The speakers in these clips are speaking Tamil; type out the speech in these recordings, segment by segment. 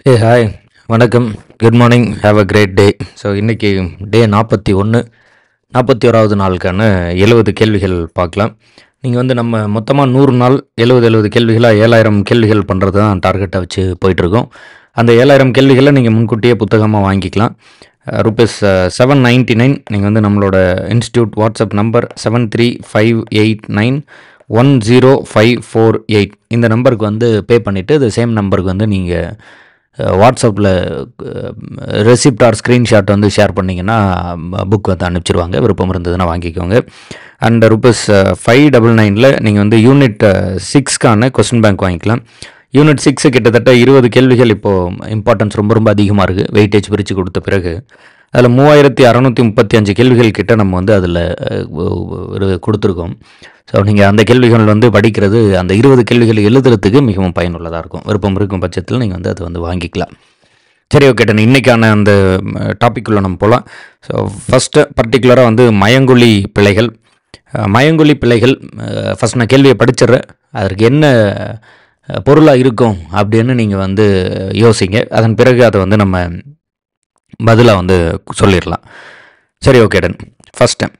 ஏ ஹாய், வணக்கம், good morning, have a great day. So இன்றைக்கி டே 41வது நாளுக்கான 70 கேள்விகள் பார்க்கலாம். நீங்கள் வந்து நம்ம மொத்தமாக 100 நாள் 70 கேள்விகளாக 7000 கேள்விகள் பண்ணுறது தான் டார்கெட்டை வச்சு போயிட்டுருக்கோம். அந்த 7000 கேள்விகளை நீங்கள் முன்கூட்டியே புத்தகமாக வாங்கிக்கலாம். ருபீஸ் 799. நீங்கள் வந்து நம்மளோட இன்ஸ்டியூட் வாட்ஸ்அப் நம்பர் 7358910548 இந்த நம்பருக்கு வந்து பே பண்ணிவிட்டு அது சேம் நம்பருக்கு வந்து நீங்கள் வாட்ஸ்அப்பில் ரெசிப்ட் ஆர் ஸ்க்ரீன்ஷாட் வந்து ஷேர் பண்ணிங்கன்னா புக் வந்து அனுப்பிச்சிருவாங்க. விருப்பம் இருந்ததுன்னா வாங்கிக்கோங்க. அண்ட் ருபீஸ் 599 நீங்கள் வந்து யூனிட் 6க்கான கொஸ்டின் பேங்க் வாங்கிக்கலாம். யூனிட் 6 கிட்டத்தட்ட 20 கேள்விகள் இப்போது இம்பார்ட்டன்ஸ் ரொம்ப ரொம்ப அதிகமாக இருக்குது. வெயிட்டேஜ் பிரித்து கொடுத்த பிறகு அதில் 3635 கேள்விகள் கிட்ட நம்ம வந்து அதில் கொடுத்துருக்கோம். ஸோ நீங்கள் அந்த கேள்விகள் வந்து படிக்கிறது, அந்த 20 கேள்விகள் எழுதுறதுக்கு மிகவும் பயனுள்ளதாக இருக்கும். விருப்பம் இருக்கும் பட்சத்தில் நீங்கள் வந்து அதை வந்து வாங்கிக்கலாம். சரி, ஓகே டன். இன்றைக்கான அந்த டாப்பிக்குள்ளே நம்ம போகலாம். ஸோ ஃபஸ்ட்டு பர்டிகுலராக வந்து மயங்கொலி பிழைகள். ஃபஸ்ட் நான் கேள்வியை படிச்சிடுறேன். அதற்கு என்ன பொருளாக இருக்கும் அப்படின்னு நீங்கள் வந்து யோசிங்க. அதன் பிறகு அதை வந்து நம்ம பதிலாக வந்து சொல்லிடலாம். சரி, ஓகே டன். ஃபஸ்ட்டு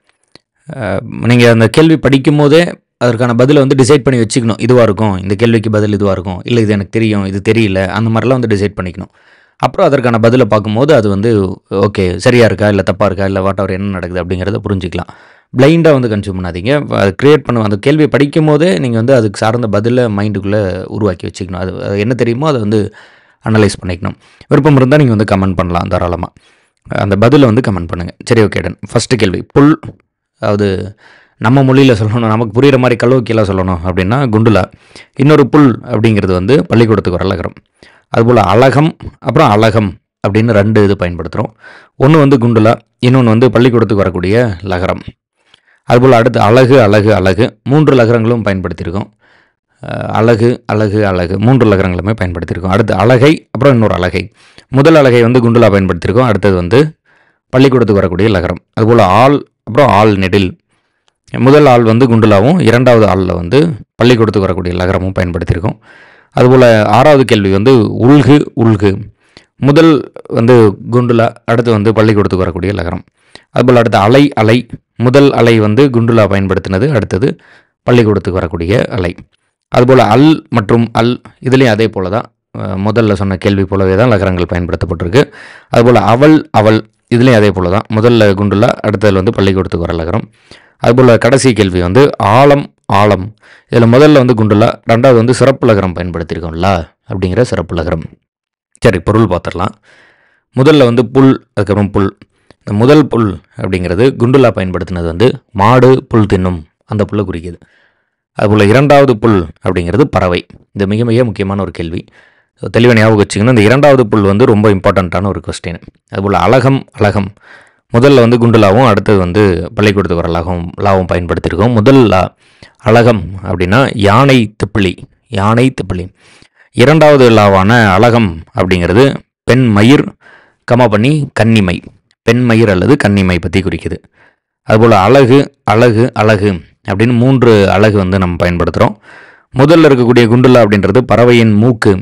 நீங்கள் அந்த கேள்வி படிக்கும் போதே அதற்கான பதிலை வந்து டிசைட் பண்ணி வச்சுக்கணும். இதுவாக இருக்கும், இந்த கேள்விக்கு பதில் இதுவாக இருக்கும், இல்லை இது எனக்கு தெரியும், இது தெரியல, அந்த மாதிரிலாம் வந்து டிசைட் பண்ணிக்கணும். அப்புறம் அதற்கான பதிலை பார்க்கும்போது அது வந்து ஓகே சரியாக இருக்கா இல்லை தப்பாக இருக்கா இல்லை வாட் எவர் என்ன நடக்குது அப்படிங்கிறத புரிஞ்சிக்கலாம். பிளைண்டாக வந்து கன்சியூம் பண்ணாதீங்க. அது க்ரியேட் பண்ண அந்த கேள்வியை படிக்கும் போதே நீங்கள் வந்து அதுக்கு சார்ந்த பதிலை மைண்டுக்குள்ளே உருவாக்கி வச்சுக்கணும். அது என்ன தெரியுமோ அதை வந்து அனலைஸ் பண்ணிக்கணும். விருப்பம் இருந்தால் நீங்கள் வந்து கமெண்ட் பண்ணலாம் தாராளமாக. அந்த பதிலை வந்து கமெண்ட் பண்ணுங்கள். சரி, ஓகே டன். ஃபஸ்ட்டு கேள்வி புல். அதாவது நம்ம மொழியில் சொல்லணும், நமக்கு புரிகிற மாதிரி கலோக்கியெல்லாம் சொல்லணும் அப்படின்னா குண்டுலா. இன்னொரு புல் அப்படிங்கிறது வந்து பள்ளிக்கூடத்துக்கு வர லகரம். அதுபோல் அழகம், அப்புறம் அழகம் அப்படின்னு 2 இது பயன்படுத்துகிறோம். ஒன்று வந்து குண்டுலா, இன்னொன்று வந்து பள்ளிக்கூடத்துக்கு வரக்கூடிய லகரம். அதுபோல் அடுத்து அழகு அழகு அழகு 3 லகரங்களும் பயன்படுத்தியிருக்கோம். அழகு அழகு அழகு 3 லகரங்களுமே பயன்படுத்தியிருக்கோம். அடுத்து அழகை, அப்புறம் இன்னொரு அழகை. முதல் அழகை வந்து குண்டுலா பயன்படுத்தியிருக்கோம். அடுத்தது வந்து பள்ளிக்கூடத்துக்கு வரக்கூடிய லகரம். அதுபோல் ஆள், அப்புறம் ஆள் நெடில். முதல் ஆள் வந்து குண்டுலாவும், இரண்டாவது ஆளில் வந்து பள்ளிக்கூடத்துக்கு வரக்கூடிய லகரமும் பயன்படுத்தியிருக்கோம். அதுபோல் 6வது கேள்வி வந்து உள்கு உள்கு. முதல் வந்து குண்டுலா, அடுத்து வந்து பள்ளிக்கூடத்துக்கு வரக்கூடிய லகரம். அதுபோல் அடுத்து அலை அலை. முதல் அலை வந்து குண்டுலா பயன்படுத்தினது, அடுத்தது பள்ளிக்கூடத்துக்கு வரக்கூடிய அலை. அதுபோல் அல் மற்றும் அல், இதுலேயும் அதே போல் தான் முதல்ல சொன்ன கேள்வி போலவே தான் லகரங்கள் பயன்படுத்தப்பட்டிருக்கு. அதுபோல் அவள் அவள், இதுலேயும் அதே போல் தான் முதல்ல குண்டுலா, அடுத்ததில் வந்து பள்ளிக்கூடத்துக்கு வர லகரம். அதுபோல் கடைசி கேள்வி வந்து ஆழம் ஆழம். இதில் முதல்ல வந்து குண்டுலா, ரெண்டாவது வந்து சிறப்பு லகரம் பயன்படுத்தியிருக்கோம்ல அப்படிங்கிற சிறப்பு லகரம். சரி, பொருள் பார்த்துடலாம். முதல்ல வந்து புல், அதுக்கப்புறம் புல். இந்த முதல் புல் அப்படிங்கிறது குண்டுலா பயன்படுத்தினது வந்து மாடு புல் தின்னும் அந்த புல்லை குறிக்கிது. அதுபோல் இரண்டாவது புல் அப்படிங்கிறது பறவை. இது மிக மிக முக்கியமான ஒரு கேள்வி. தெளிவாக ஞாபகம் வச்சுக்கணும். இந்த இரண்டாவது புல் வந்து ரொம்ப இம்பார்ட்டண்ட்டான ஒரு கொஸ்டின். அதுபோல் அழகம் அழகம். முதல்ல வந்து குண்டுலாவும், அடுத்தது வந்து பள்ளிக்கூடத்துக்கு வர லாவும் பயன்படுத்தியிருக்கோம். முதல் லா அழகம் அப்படின்னா யானை திப்பிலி, யானை திப்பிலி. இரண்டாவது லாவான அழகம் அப்படிங்கிறது பெண் மயிர் கமா பண்ணி கன்னிமை, பெண் மயிர் அல்லது கன்னிமை பற்றி குறிக்குது. அதுபோல் அழகு அழகு அழகு அப்படின்னு 3 அழகு வந்து நம்ம பயன்படுத்துகிறோம். முதல்ல இருக்கக்கூடிய குண்டுலா அப்படின்றது பறவையின் மூக்கு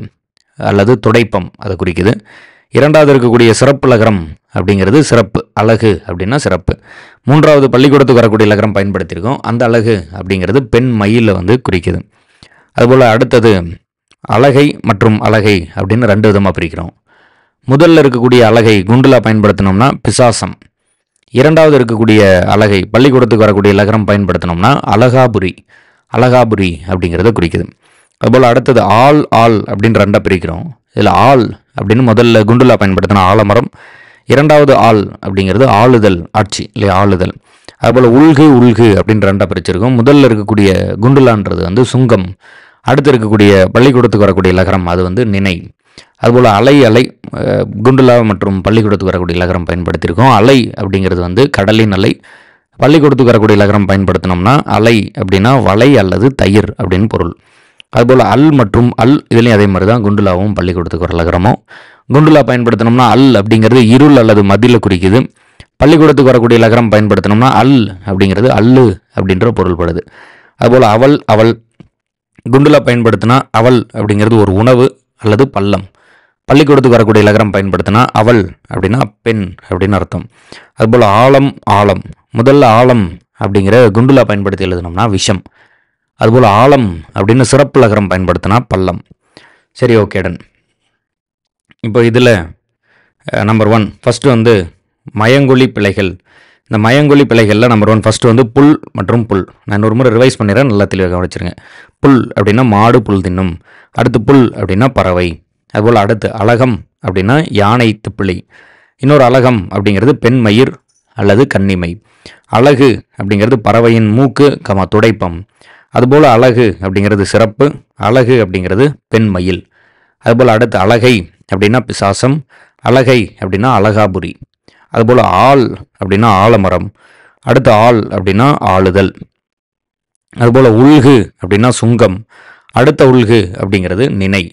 அல்லது துடைப்பம், அதை குறிக்குது. இரண்டாவது இருக்கக்கூடிய சிறப்பு லகரம் அப்படிங்கிறது சிறப்பு, அழகு அப்படின்னா சிறப்பு. மூன்றாவது பள்ளிக்கூடத்துக்கு வரக்கூடிய லகரம் பயன்படுத்தியிருக்கோம். அந்த அழகு அப்படிங்கிறது பெண் மயிலை வந்து குறிக்குது. அதுபோல் அடுத்தது அழகை மற்றும் அழகை அப்படின்னு 2 விதமாக பிரிக்கிறோம். முதல்ல இருக்கக்கூடிய அழகை குண்டுலா பயன்படுத்தினோம்னா பிசாசம். இரண்டாவது இருக்கக்கூடிய அழகை பள்ளிக்கூடத்துக்கு வரக்கூடிய லகரம் பயன்படுத்தினோம்னா அழகாபுரி, அழகாபுரி அப்படிங்கிறத குறிக்குது. அதுபோல் அடுத்தது ஆள் ஆள் அப்படின்னு 2 பிரிக்கிறோம். இதில் ஆள் அப்படின்னு முதல்ல குண்டுலா பயன்படுத்தின ஆலமரம், இரண்டாவது ஆள் அப்படிங்கிறது ஆளுதல், ஆட்சி இல்லை ஆளுதல். அதுபோல் உள்கு உள்கு அப்படின்னு 2 பிரிச்சிருக்கோம். முதல்ல இருக்கக்கூடிய குண்டுலான்றது வந்து சுங்கம், அடுத்து இருக்கக்கூடிய பள்ளிக்கூடத்துக்கு வரக்கூடிய லகரம் அது வந்து நினை. அதுபோல் அலை அலை, குண்டுலா மற்றும் பள்ளிக்கூடத்துக்கு வரக்கூடிய லகரம் பயன்படுத்தியிருக்கோம். அலை அப்படிங்கிறது வந்து கடலின் அலை, பள்ளிக்கூடத்துக்கு வரக்கூடிய லகரம் பயன்படுத்தினோம்னா அலை அப்படின்னா வலை அல்லது தயிர் அப்படின்னு பொருள். அதுபோல் அல் மற்றும் அல், இதுலேயும் அதே மாதிரி தான் குண்டுலாவும் பள்ளிக்கூடத்துக்கு வர லகரமும். குண்டுலா பயன்படுத்தினோம்னா அல் அப்படிங்கிறது இருள் அல்லது மதிலை குறிக்குது. பள்ளிக்கூடத்துக்கு வரக்கூடிய லகரம் பயன்படுத்தினோம்னா அல் அப்படிங்கிறது அல்லு அப்படின்ற பொருள்படுது. அதுபோல் அவள் அவள், குண்டுலா பயன்படுத்தினா அவள் அப்படிங்கிறது ஒரு உணவு அல்லது பள்ளம். பள்ளிக்கூடத்துக்கு வரக்கூடிய இலகரம் பயன்படுத்தினா அவள் அப்படின்னா பெண் அப்படின்னு அர்த்தம். அதுபோல் ஆழம் ஆழம், முதல்ல ஆழம் அப்படிங்கிற குண்டுலா பயன்படுத்தி எழுதணும்னா விஷம். அதுபோல் ஆழம் அப்படின்னு சிறப்பு இலகரம் பயன்படுத்தினா பள்ளம். சரி, ஓகே டன். இப்போ இதில் நம்பர் 1 ஃபஸ்ட்டு வந்து மயங்கொலி பிழைகள். இந்த மயங்கொலி பிழைகளில் நம்பர் 1 ஃபஸ்ட்டு வந்து புல் மற்றும் புல். நான் இன்னொரு முறை ரிவைஸ் பண்ணிடுறேன், நல்லா தெளிவாக கவனிச்சிருங்க. புல் அப்படின்னா மாடு புல் தின்னும். அடுத்து புல் அப்படின்னா பறவை. அதுபோல் அடுத்து அலகம் அப்படின்னா யானை திப்பிலி. இன்னொரு அலகம் அப்படிங்கிறது பெண் மயிர் அல்லது கன்னிமை. அழகு அப்படிங்கிறது பறவையின் மூக்கு துடைப்பம். அதுபோல் அழகு அப்படிங்கிறது சிறப்பு. அழகு அப்படிங்கிறது பெண் மயில். அதுபோல் அடுத்து அழகை அப்படின்னா பிசாசம். அழகை அப்படின்னா அழகாபுரி. அதுபோல் ஆள் அப்படின்னா ஆலமரம். அடுத்து ஆள் அப்படின்னா ஆளுதல். அதுபோல் உள்கு அப்படின்னா சுங்கம். அடுத்த உள்கு அப்படிங்கிறது நினை.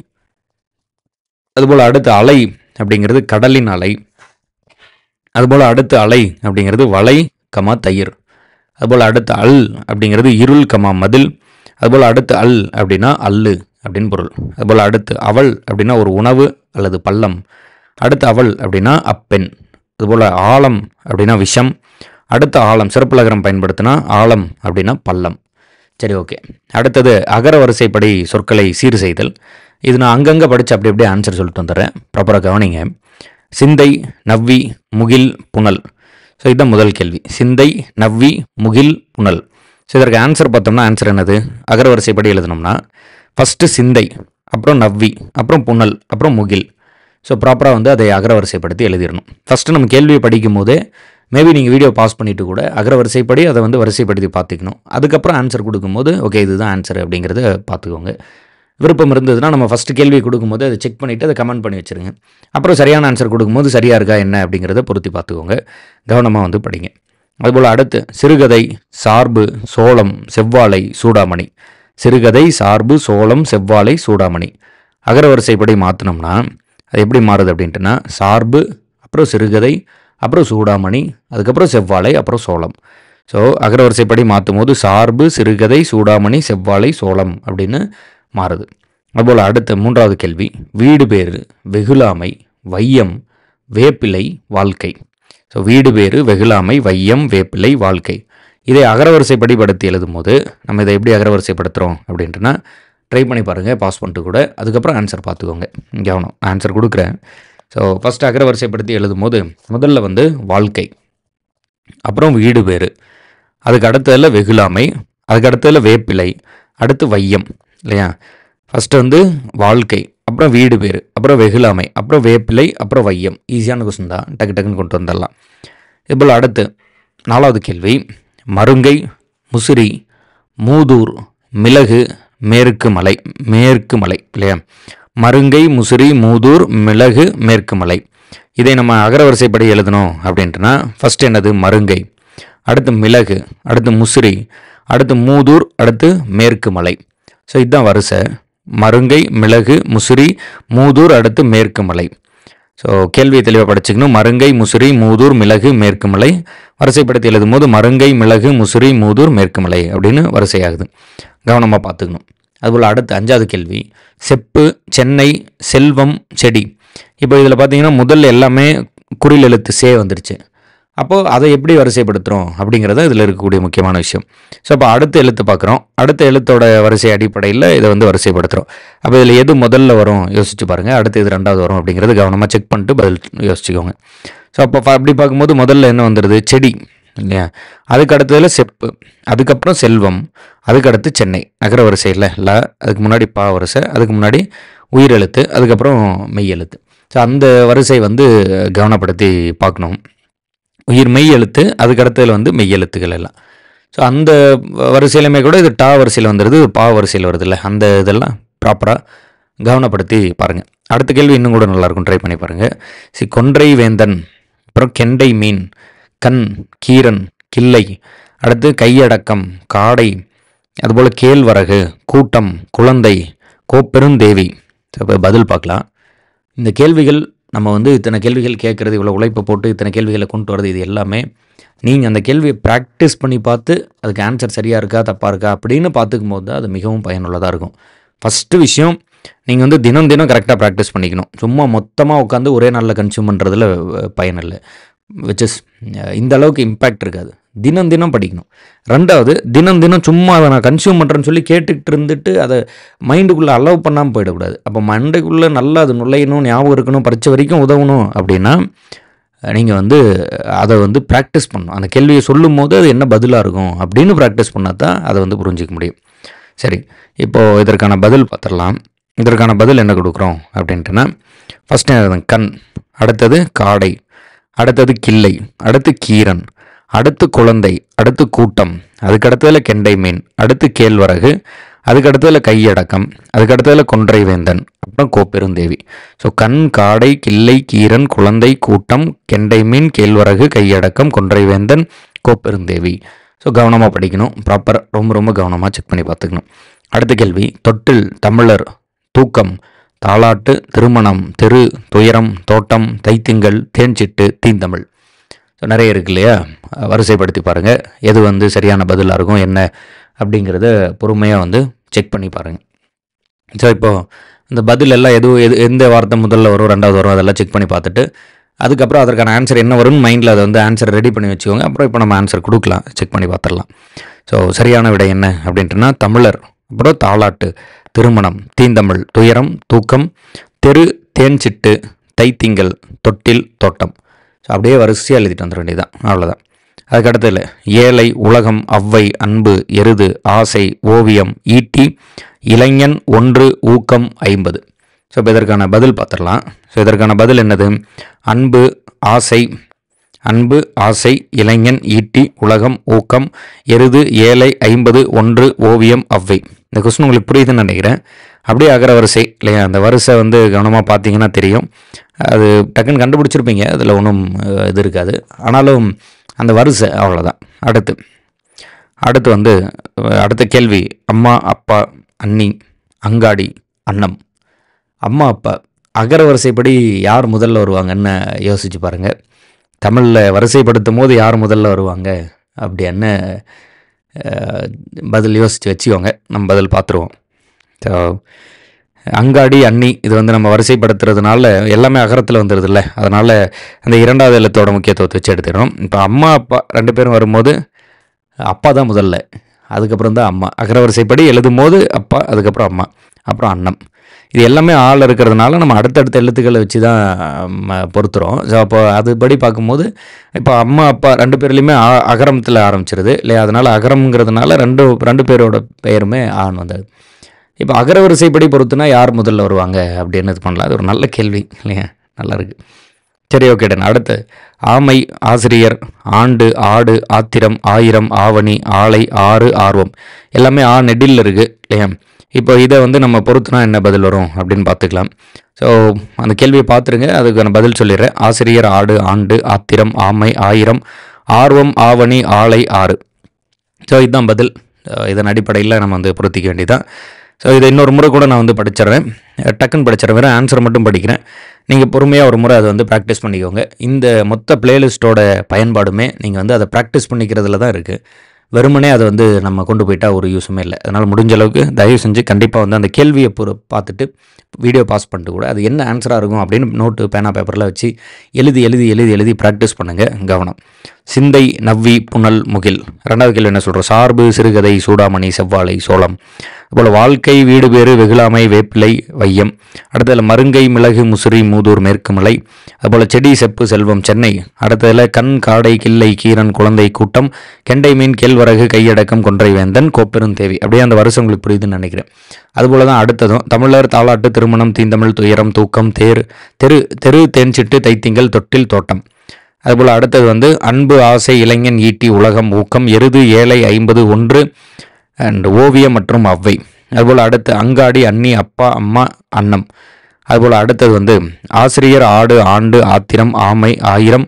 அதுபோல் அடுத்து அலை அப்படிங்கிறது கடலின் அலை. அதுபோல் அடுத்து அலை அப்படிங்கிறது வலை தயிர். அதுபோல் அடுத்து அல் அப்படிங்கிறது இருள் மதில். அதுபோல் அடுத்து அல் அப்படின்னா அல்லு அப்படின்னு பொருள். அதுபோல் அடுத்து அவள் அப்படின்னா ஒரு உணவு அல்லது பள்ளம். அடுத்து அவள் அப்படின்னா அப்பெண். அதுபோல் ஆழம் அப்படின்னா விஷம். அடுத்த ஆழம் சிறப்புலகரம் பயன்படுத்தினா ஆழம் அப்படின்னா பள்ளம். சரி, ஓகே. அடுத்தது அகர வரிசைப்படி சொற்களை சீர் செய்தல். இது நான் அங்கங்கே படித்து அப்படி அப்படியே ஆன்சர் சொல்லிட்டு வந்துடுறேன், ப்ராப்பராக கவனிங்க. சிந்தை, நவ்வி, முகில், புனல். ஸோ இதுதான் முதல் கேள்வி. சிந்தை, நவ்வி, முகில், புனல். ஸோ இதற்கு ஆன்சர் பார்த்தோம்னா ஆன்சர் என்னது? அகர வரிசைப்படி எழுதணும்னா ஃபஸ்ட்டு சிந்தை, அப்புறம் நவ்வி, அப்புறம் புனல், அப்புறம் முகில். ஸோ ப்ராப்பராக வந்து அதை அகர வரிசைப்படுத்தி எழுதிடணும். ஃபஸ்ட்டு நம்ம கேள்வியை படிக்கும் போதே மேபி நீங்கள் வீடியோ பாஸ் பண்ணிவிட்டு கூட அகர வரிசைப்படி அதை வந்து வரிசைப்படுத்தி பார்த்துக்கணும். அதுக்கப்புறம் ஆன்சர் கொடுக்கும்போது ஓகே இதுதான் ஆன்சர் அப்படிங்கிறத பார்த்துக்கோங்க. விருப்பம் இருந்ததுன்னா நம்ம ஃபஸ்ட்டு கேள்வி கொடுக்கும்போது அதை செக் பண்ணிவிட்டு அதை கமெண்ட் பண்ணி வச்சுருங்க. அப்புறம் சரியான ஆன்சர் கொடுக்கும்போது சரியாக இருக்கா என்ன அப்படிங்கிறத பொருத்தி பார்த்துக்கோங்க. கவனமாக வந்து படிங்க. அதுபோல் அடுத்து சிறுகதை, சார்பு, சோளம், செவ்வாழை, சூடாமணி. சிறுகதை, சார்பு, சோளம், செவ்வாழை, சூடாமணி. அகர வரிசைப்படி மாற்றினோம்னா அது எப்படி மாறுது அப்படின்ட்டுனா சார்பு, அப்புறம் சிறுகதை, அப்புறம் சூடாமணி, அதுக்கப்புறம் செவ்வாழை, அப்புறம் சோளம். ஸோ அகர வரிசைப்படி மாற்றும் போது சார்பு, சிறுகதை, சூடாமணி, செவ்வாழை, சோளம் அப்படின்னு மாறுது. அதுபோல் அடுத்த 3வது கேள்வி வீடு பேறு, வெகுளாமை, வையம், வேப்பிலை, வாழ்க்கை. ஸோ வீடு பேறு, வெகுளாமை, வையம், வேப்பிலை, வாழ்க்கை. இதை அகரவரிசைப்படி படுத்தி எழுதும் போது நம்ம இதை எப்படி அகரவரிசைப்படுத்துகிறோம் அப்படின்ட்டுனா ட்ரை பண்ணி பாருங்கள், பாஸ் பண்ணிட்டு கூட. அதுக்கப்புறம் ஆன்சர் பார்த்துக்கோங்க. கவனம், ஆன்சர் கொடுக்குறேன். ஸோ ஃபஸ்ட்டு அகரவரிசைப்படுத்தி எழுதும் போது முதல்ல வந்து வாழ்க்கை, அப்புறம் வீடு பேறு, அதுக்கு அடுத்ததில் வெகுளாமை, அதுக்கு அடுத்ததில் வேப்பிலை, அடுத்து வையம் இல்லையா. ஃபஸ்ட்டு வந்து வாழ்க்கை, அப்புறம் வீடு பேறு, அப்புறம் வெகுளாமை, அப்புறம் வேப்பிலை, அப்புறம் வையம். ஈஸியான கொஸ்டின் தான், டக்கு டக்குன்னு கொண்டு வந்துடலாம். இதுபோல் அடுத்து 4வது கேள்வி மருங்கை, முசிறி, மூதூர், மிளகு, மேற்கு மலை. மேற்கு மலை இல்லையா. மருங்கை, முசிறி, மூதூர், மிளகு, மேற்கு மலை. இதை நம்ம அகரவரிசைப்படி எழுதணும் அப்படின்ட்டுனா ஃபஸ்ட்டு என்னது? மருங்கை, அடுத்து மிளகு, அடுத்து முசிறி, அடுத்து மூதூர், அடுத்து மேற்கு மலை. ஸோ இதுதான் வரிசை. மருங்கை, மிளகு, முசிறி, மூதூர், அடுத்து மேற்கு மலை. ஸோ கேள்வியை தெளிவாக படிச்சுக்கணும். மருங்கை, முசிறி, மூதூர், மிளகு, மேற்கு மலை. வரிசைப்படுத்தி எழுதும் போது மருங்கை, மிளகு, முசிறி, மூதூர், மேற்கு மலை அப்படின்னு வரிசையாகுது. கவனமாக பார்த்துக்கணும். அதுபோல் அடுத்து 5வது கேள்வி செப்பு, சென்னை, செல்வம், செடி. இப்போ இதில் பார்த்தீங்கன்னா முதல்ல எல்லாமே குறில் எழுத்து சே வந்துருச்சு. அப்போது அதை எப்படி வரிசைப்படுத்துகிறோம் அப்படிங்கிறத இதில் இருக்கக்கூடிய முக்கியமான விஷயம். ஸோ அப்போ அடுத்த எழுத்து பார்க்குறோம், அடுத்த எழுத்தோட வரிசை அடிப்படையில் இதை வந்து வரிசைப்படுத்துகிறோம். அப்போ இதில் எது முதல்ல வரும் யோசிச்சு பாருங்கள், அடுத்து இது 2வது வரும் அப்படிங்கிறது கவனமாக செக் பண்ணிட்டு பதில் யோசிச்சுக்கோங்க. ஸோ அப்போ அப்படி பார்க்கும்போது முதல்ல என்ன வந்துடுது? செடி இல்லையா. அதுக்கு அடுத்ததில் செப்பு, அதுக்கப்புறம் செல்வம், அதுக்கடுத்து சென்னை. அகர வரிசையில் இல்லை, அதுக்கு முன்னாடி பா வரிசை, அதுக்கு முன்னாடி உயிரெழுத்து, அதுக்கப்புறம் மெய் எழுத்து. ஸோ அந்த வரிசை வந்து கவனப்படுத்தி பார்க்கணும். உயிர் மெய் எழுத்து, அதுக்கடுத்ததில் வந்து மெய் எழுத்துக்கள் எல்லாம். ஸோ அந்த வரிசையிலுமே கூட இது டா வரிசையில் வந்துடுது, பா வரிசையில் வருது இல்லை. அந்த இதெல்லாம் ப்ராப்பராக கவனப்படுத்தி பாருங்கள். அடுத்த கேள்வி இன்னும் கூட நல்லாயிருக்கும், ட்ரை பண்ணி பாருங்கள். கொன்றை வேந்தன், அப்புறம் கெண்டை மீன், கண், கீரன், கிள்ளை, அடுத்து கையடக்கம், காடை, அதுபோல் கேழ்வரகு, கூட்டம், குழந்தை, கோப்பெருந்தேவி. இப்போ பதில் பார்க்கலாம். இந்த கேள்விகள் நம்ம வந்து இத்தனை கேள்விகள் கேட்குறது, இவ்வளோ உழைப்பை போட்டு இத்தனை கேள்விகளை கொண்டு வரது, இது எல்லாமே நீங்கள் அந்த கேள்வியை ப்ராக்டிஸ் பண்ணி பார்த்து அதுக்கு ஆன்சர் சரியாக இருக்கா தப்பாக இருக்கா அப்படின்னு பார்த்துக்கும் போது தான் அது மிகவும் பயனுள்ளதாக இருக்கும். ஃபஸ்ட்டு விஷயம் நீங்கள் வந்து தினம் தினம் கரெக்டாக ப்ராக்டிஸ் பண்ணிக்கணும். சும்மா மொத்தமாக உட்காந்து ஒரே நாளில் கன்சியூம் பண்ணுறதுல பயன் இல்லை. விச் இஸ் இந்த அளவுக்கு இம்பேக்ட் இருக்காது. தினம் தினம் படிக்கணும். 2வது, தினம் தினம் சும்மா அதை நான் கன்சியூம் பண்ணுறேன்னு சொல்லி கேட்டுக்கிட்டு இருந்துட்டு அதை மைண்டுக்குள்ளே அலோவ் பண்ணாமல் போயிடக்கூடாது. அப்போ மண்டைக்குள்ளே நல்லா அது நுழையணும், ஞாபகம் இருக்கணும், பரீட்சை வரைக்கும் உதவணும் அப்படின்னா நீங்கள் வந்து அதை வந்து ப்ராக்டிஸ் பண்ணணும். அந்த கேள்வியை சொல்லும் போது அது என்ன பதிலாக இருக்கும் அப்படின்னு ப்ராக்டிஸ் பண்ணால் தான் அதை வந்து புரிஞ்சிக்க முடியும். சரி, இப்போது இதற்கான பதில் பார்த்துடலாம். இதற்கான பதில் என்ன கொடுக்குறோம் அப்படின்ட்டுனா, ஃபஸ்ட்டு கண், அடுத்தது காடை, அடுத்தது கிள்ளை, அடுத்து கீரன், அடுத்து குழந்தை, அடுத்து கூட்டம், அதுக்கடுத்ததில் கெண்டை மீன், அடுத்து கேழ்வரகு, அதுக்கடுத்ததில் கையடக்கம், அதுக்கடுத்ததில் கொன்றை வேந்தன், அப்புறம் கோப்பெருந்தேவி. ஸோ கண், காடை, கிள்ளை, கீரன், குழந்தை, கூட்டம், கெண்டை மீன், கேழ்வரகு, கையடக்கம், கொன்றை வேந்தன், கோப்பெருந்தேவி. ஸோ கவனமாக படிக்கணும். ப்ராப்பர் ரொம்ப ரொம்ப கவனமாக செக் பண்ணி பார்த்துக்கணும். அடுத்த கேள்வி, தொட்டில், தமிழர், தூக்கம், தாலாட்டு, திருமணம், தெரு, துயரம், தோட்டம், தைத்திங்கள், தேன்சிட்டு, தீந்தமிழ். ஸோ நிறைய இருக்கு இல்லையா? வரிசைப்படுத்தி பாருங்கள். எது வந்து சரியான பதிலாக இருக்கும் என்ன அப்படிங்கிறத பொறுமையாக வந்து செக் பண்ணி பாருங்கள். ஸோ இப்போது இந்த பதில் எல்லாம் எந்த வார்த்தை முதல்ல வரும், 2வது வரும், அதெல்லாம் செக் பண்ணி பார்த்துட்டு அதுக்கப்புறம் அதற்கான ஆன்சர் என்ன வரும்னு மைண்டில் அதை வந்து ஆன்சர் ரெடி பண்ணி வச்சுக்கோங்க. அப்புறம் இப்போ நம்ம ஆன்சர் கொடுக்கலாம், செக் பண்ணி பார்த்துடலாம். ஸோ சரியான விடை என்ன அப்படின்ட்டுனா, தமிழர், அப்புறம் தாலாட்டு, திருமணம், தீந்தமிழ், துயரம், தூக்கம், தெரு, தேன்சிட்டு, தைத்திங்கள், தொட்டில், தோட்டம். ஸோ அப்படியே வரிசையாக எழுதிட்டு வந்துட வேண்டியதான், அவ்வளோதான். அதுக்கடுத்ததில் ஏழை, உலகம், அவ்வை, அன்பு, எருது, ஆசை, ஓவியம், ஈட்டி, இளைஞன், ஒன்று, ஊக்கம், 50. ஸோ இப்போ இதற்கான பதில் பார்த்துடலாம். ஸோ இதற்கான பதில் என்னது? அன்பு, ஆசை, இளைஞன், ஈட்டி, உலகம், ஊக்கம், எருது, ஏழை, 50, ஒன்று, ஓவியம், அவ்வை. இந்த கொஸ்டின் உங்களுக்கு புரியுதுன்னு நினைக்கிறேன். அப்படியே அகர வரிசை இல்லையா? அந்த வரிசை வந்து கவனமாக பார்த்தீங்கன்னா தெரியும். அது டக்குன்னு கண்டுபிடிச்சிருப்பீங்க, அதில் ஒன்றும் இது இருக்காது. ஆனாலும் அந்த வரிசை அவ்வளோதான். அடுத்து வந்து அடுத்த கேள்வி, அம்மா, அப்பா, அண்ணி, அங்காடி, அன்னம். அம்மா அப்பா அகர வரிசைப்படி யார் முதல்ல வருவாங்கன்னு யோசிச்சு பாருங்கள். தமிழில் வரிசைப்படுத்தும் போது யார் முதல்ல வருவாங்க அப்படின்னு பதில் யோசித்து வச்சுக்கோங்க. நம்ம பதில் பார்த்துருவோம். ஸோ அங்காடி, அண்ணி இது வந்து நம்ம வரிசைப்படுத்துறதுனால எல்லாமே அகரத்தில் வந்துடுது இல்லை, அதனால் அந்த 2வது எழுத்தோட முக்கியத்துவத்தை வச்சு எடுத்துக்கிறோம். இப்போ அம்மா அப்பா 2 பேரும் வரும்போது அப்பா தான் முதல்ல, அதுக்கப்புறம் தான் அம்மா. அகர வரிசைப்படி எழுதும் போது அப்பா, அதுக்கப்புறம் அம்மா, அப்புறம் அன்னம். இது எல்லாமே ஆள் இருக்கிறதுனால நம்ம அடுத்தடுத்த எழுத்துக்களை வச்சு தான் பொறுத்துறோம். ஸோ அப்போ அதுபடி பார்க்கும்போது இப்போ அம்மா அப்பா 2 பேர்லேயுமே அகரத்தில் ஆரம்பிச்சிருது இல்லையா? அதனால் அகரம்ங்கிறதுனால ரெண்டு பேரோட பெயருமே ஆண் வந்தது. இப்போ அகர வரிசைப்படி பொறுத்துனா யார் முதல்ல வருவாங்க அப்படின்னு இது பண்ணலாம். அது ஒரு நல்ல கேள்வி இல்லையா? நல்லா இருக்கு. சரி, ஓகே டன். அடுத்து ஆமை, ஆசிரியர், ஆண்டு, ஆடு, ஆத்திரம், ஆயிரம், ஆவணி, ஆலை, ஆறு, ஆர்வம். எல்லாமே நெடில் இருக்குது இல்லையா? இப்போ இதை வந்து நம்ம பொறுத்துனா என்ன பதில் வரும் அப்படின்னு பார்த்துக்கலாம். ஸோ அந்த கேள்வியை பார்த்துருங்க, அதுக்கான பதில் சொல்லிடுறேன். ஆசிரியர், ஆடு, ஆண்டு, ஆத்திரம், ஆமை, ஆயிரம், ஆர்வம், ஆவணி, ஆலை, ஆறு. ஸோ இதுதான் பதில். இதன் அடிப்படையில் நம்ம வந்து பொருத்திக்க வேண்டியதான். ஸோ இதை இன்னொரு முறை கூட நான் வந்து படிச்சிடுறேன், டக்குன்னு படிச்சிடுறேன். வெறும் ஆன்சர் மட்டும் படிக்கிறேன். நீங்கள் பொறுமையாக ஒரு முறை அதை வந்து ப்ராக்டிஸ் பண்ணிக்கோங்க. இந்த மொத்த பிளேலிஸ்ட்டோட பயன்பாடுமே நீங்கள் வந்து அதை ப்ராக்டிஸ் பண்ணிக்கிறதுல தான் இருக்குது. வெறுமனே அதை வந்து நம்ம கொண்டு போயிட்டால் ஒரு யூஸுமே இல்லை. அதனால் முடிஞ்ச அளவுக்கு தயவு செஞ்சு கண்டிப்பாக வந்து அந்த கேள்வியை பார்த்துட்டு வீடியோ பாஸ் பண்ணிட்டு கூட அது என்ன ஆன்சராக இருக்கும் அப்படின்னு நோட்டு, பேனா, பேப்பரில் வச்சு எழுதி ப்ராக்டிஸ் பண்ணுங்கள். கவனம். சிந்தை, நவ்வி, புனல், முகில். 2வது கேள்வி என்ன சொல்கிறோம்? சார்பு, சிறுகதை, சூடாமணி, செவ்வாழை, சோளம். அதுபோல் வாழ்க்கை, வீடு பேறு, வெகுளாமை, வேப்பிலை, வையம். அடுத்ததில் மருங்கை, மிளகு, முசிறி, மூதூர், மேற்கு மலை. அதுபோல் செடி, செப்பு, செல்வம், சென்னை. அடுத்ததில் கண், காடை, கிள்ளை, கீரன், குழந்தை, கூட்டம், கெண்டை மீன், கேழ்வரகு, கையடக்கம், கொன்றை வேந்தன், கோப்பெருந்தேவி. அப்படியே அந்த வருஷம் உங்களுக்கு புரியுதுன்னு நினைக்கிறேன். அதுபோல் தான் அடுத்ததும் தமிழர், தாலாட்டு, திருமணம், தீந்தமிழ், துயரம், தூக்கம், தெரு, தேன்சிட்டு, தைத்திங்கள், தொட்டில், தோட்டம். அதுபோல் அடுத்தது வந்து அன்பு, ஆசை, இளைஞன், ஈட்டி, உலகம், ஊக்கம், எருது, ஏழை, 50, ஒன்று அண்ட் ஓவியம் மற்றும் அவ்வை. அதுபோல் அடுத்து அங்காடி, அண்ணி, அப்பா, அம்மா, அன்னம். அதுபோல் அடுத்தது வந்து ஆசிரியர், ஆடு, ஆண்டு, ஆத்திரம், ஆமை, ஆயிரம்,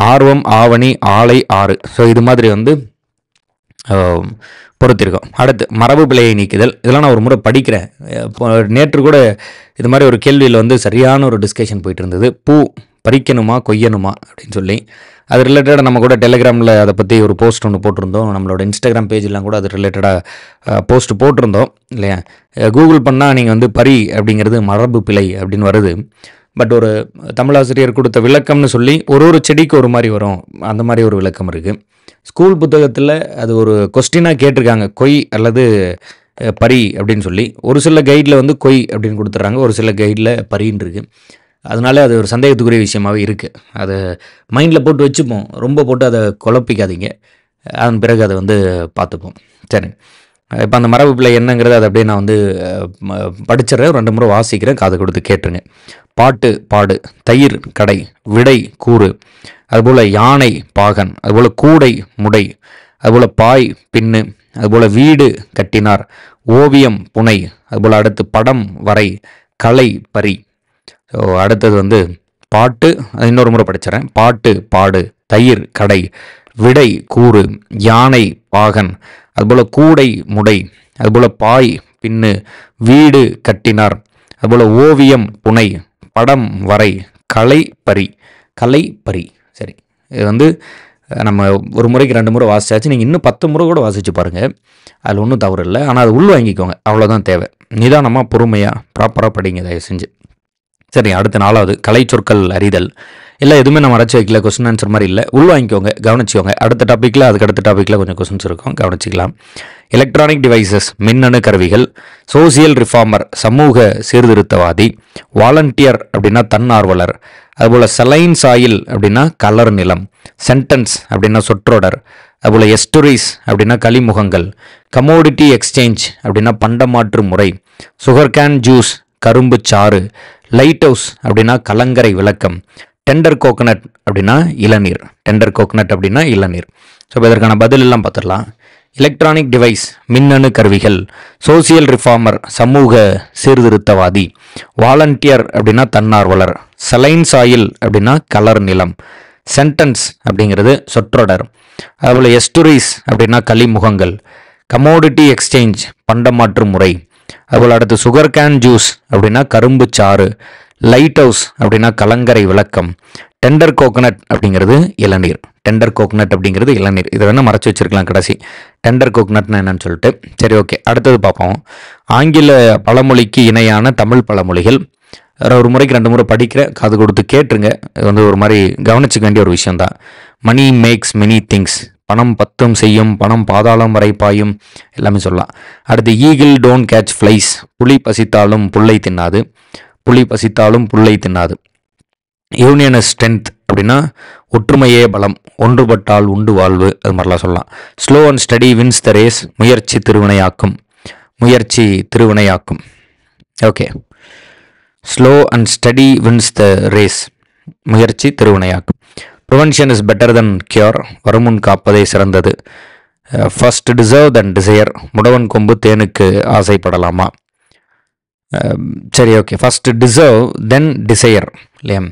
ஆர்வம், ஆவணி, ஆலை, ஆறு. ஸோ இது மாதிரி வந்து பொறுத்திருக்கோம். அடுத்து மரபு பிழையை நீக்குதல். இதெல்லாம் நான் ஒரு முறை படிக்கிறேன். இப்போ நேற்று கூட இது மாதிரி ஒரு கேள்வியில் வந்து சரியான ஒரு டிஸ்கஷன் போயிட்டு இருந்தது. பூ பறிக்கணுமா கொய்யணுமா அப்படின்னு சொல்லி. அது ரிலேட்டடாக நம்ம கூட டெலிகிராமில் அதை பற்றி ஒரு போஸ்ட் ஒன்று போட்டிருந்தோம். நம்மளோட இன்ஸ்டாகிராம் பேஜெலாம் கூட அது ரிலேட்டடாக போஸ்ட் போட்டிருந்தோம் இல்லையா. கூகுள் பண்ணால் நீங்கள் வந்து பரி அப்படிங்கிறது மரபு பிழை அப்படின்னு வருது. பட் ஒரு தமிழாசிரியர் கொடுத்த விளக்கம்னு சொல்லி ஒரு செடிக்கு ஒரு மாதிரி வரும், அந்த மாதிரி ஒரு விளக்கம் இருக்குது. ஸ்கூல் புத்தகத்தில் அது ஒரு கொஸ்டினாக கேட்டிருக்காங்க, கொய் அல்லது பரி அப்படின்னு சொல்லி. ஒரு சில கைடில் வந்து கொய் அப்படின்னு கொடுத்துட்றாங்க, ஒரு சில கைடில் பரின்னு இருக்குது. அதனால அது ஒரு சந்தேகத்துக்குரிய விஷயமாகவே இருக்குது. அதை மைண்டில் போட்டு வச்சுப்போம், ரொம்ப போட்டு அதை குழப்பிக்காதீங்க. அதன் பிறகு அதை வந்து பார்த்துப்போம். சரி, இப்போ அந்த மரபு பிள்ளை என்னங்கிறது அதை அப்படியே நான் வந்து படிச்சிடறேன், 2 முறை வாசிக்கிறேன், காது கொடுத்து கேட்டுருங்க. பாட்டு பாடு, தயிர் கடை, விடை கூறு, அதுபோல் யானை பாகன், அதுபோல் கூடை முடை, அதுபோல் பாய் பின்னு, அதுபோல் வீடு கட்டினார், ஓவியம் புனை, அதுபோல் அடுத்து படம் வரை, கலை பரி. ஸோ அடுத்தது வந்து பாட்டு, இன்னொரு முறை படிச்சிடறேன். பாட்டு பாடு, தயிர் கடை, விடை கூறு, யானை பாகன், அதுபோல் கூடை முடை, அதுபோல் பாய் பின்னு, வீடு கட்டினார், அதுபோல் ஓவியம் புனை, படம் வரை, கலை பரி. கலை பரி. சரி, இது வந்து நம்ம ஒரு முறைக்கு 2 முறை வாசிச்சாச்சு. நீங்கள் இன்னும் 10 முறை கூட வாசித்து பாருங்கள், அதில் ஒன்றும் தவறு இல்லை. ஆனால் அது உள் வாங்கிக்கோங்க, அவ்வளோதான் தேவை. நிதானமாக பொறுமையாக ப்ராப்பராக படிங்க தயவு செஞ்சு. சரி, அடுத்த 4வது கலை சொற்கள் அறிதல். இல்லை எதுவுமே நம்ம அரைச்சி வைக்கல, கொஸ்டின் ஆன்சர் மாதிரி இல்லை, உள் வாங்கிக்கோங்க, கவனிச்சிக்கோங்க. அடுத்த டாப்பிக்கில் அதுக்கு அடுத்த டாப்பிக்கில் கொஞ்சம் கொஸ்டின்ஸ் இருக்கும், கவனிச்சிக்கலாம். எலக்ட்ரானிக் டிவைசஸ் மின்னணு கருவிகள், சோசியல் ரிஃபார்மர் சமூக சீர்திருத்தவாதி, வாலண்டியர் அப்படின்னா தன்னார்வலர், அதுபோல் சலைன் சாயில் அப்படின்னா கலர் நிலம், சென்டென்ஸ் அப்படின்னா சொற்றொடர், அதுபோல் எஸ்டுரிஸ் அப்படின்னா கலிமுகங்கள், கமோடிட்டி எக்ஸ்சேஞ்ச் அப்படின்னா பண்டமாற்று முறை, சுகர்கேன் ஜூஸ் கரும்பு சாறு, லைட் ஹவுஸ் அப்படின்னா கலங்கரை விளக்கம், டெண்டர் கோகனட் அப்படின்னா இளநீர். டெண்டர் கோகனட் அப்படின்னா இளநீர். ஸோ இப்போ இதற்கான பதில் எல்லாம் பார்த்துடலாம். எலக்ட்ரானிக் டிவைஸ் மின்னணு கருவிகள், சோசியல் ரிஃபார்மர் சமூக சீர்திருத்தவாதி, வாலண்டியர் அப்படின்னா தன்னார்வலர், சலைன் சாயில் அப்படின்னா கலர் நிலம், சென்டென்ஸ் அப்படிங்கிறது சொற்றொடர், அதுபோல் எஸ்டுரிஸ் அப்படின்னா கலிமுகங்கள், கமோடிட்டி எக்ஸ்சேஞ்ச் பண்டமாற்று முறை, அதுபோல் அடுத்து சுகர் கேன் ஜூஸ் அப்படின்னா கரும்பு சாறு, லைட் ஹவுஸ் அப்படின்னா கலங்கரை விளக்கம், டெண்டர் கோகனட் அப்படிங்கிறது இளநீர். டெண்டர் கோகனட் அப்படிங்கிறது இளநீர். இதை வேணால் மறைச்சி வச்சிருக்கலாம் கடைசி, டெண்டர் கோகனட்னா என்னன்னு சொல்லிட்டு. சரி, ஓகே, அடுத்தது பார்ப்போம். ஆங்கில பழமொழிக்கு இணையான தமிழ் பழமொழிகள். ஒரு முறைக்கு 2 முறை படிக்கிற, காது கொடுத்து கேட்டுருங்க. இது வந்து ஒரு மாதிரி கவனிச்சுக்க வேண்டிய ஒரு விஷயம்தான். மணி மேக்ஸ் மெனி திங்ஸ், பணம் 10 செய்யும், பணம் பாதாளம் வரை பாயும், எல்லாமே சொல்லலாம். அடுத்து ஈகிள் டோன்ட் கேட்ச் ஃப்ளைஸ், புலி பசித்தாலும் புல்லை தின்னாது, புலி பசித்தாலும் புல்லை தின்னாது. யூனியன் இஸ் ஸ்ட்ரென்த் அப்படின்னா ஒற்றுமையே பலம், ஒன்றுபட்டால் உண்டு வாழ்வு, அது மாதிரிலாம் சொல்லலாம். Slow and steady wins the race, முயற்சி திருவினையாக்கும், முயற்சி திருவினையாக்கும். Okay, slow and steady wins the race, முயற்சி திருவினையாக்கும். Prevention is better than cure, வருமுன் காப்பதே சிறந்தது. ஃபர்ஸ்ட் டிசர்வ் தென் டிசையர், முடவன் கொம்பு தேனுக்கு ஆசைப்படலாமா. சரி, okay, first deserve then desire இல்லையா.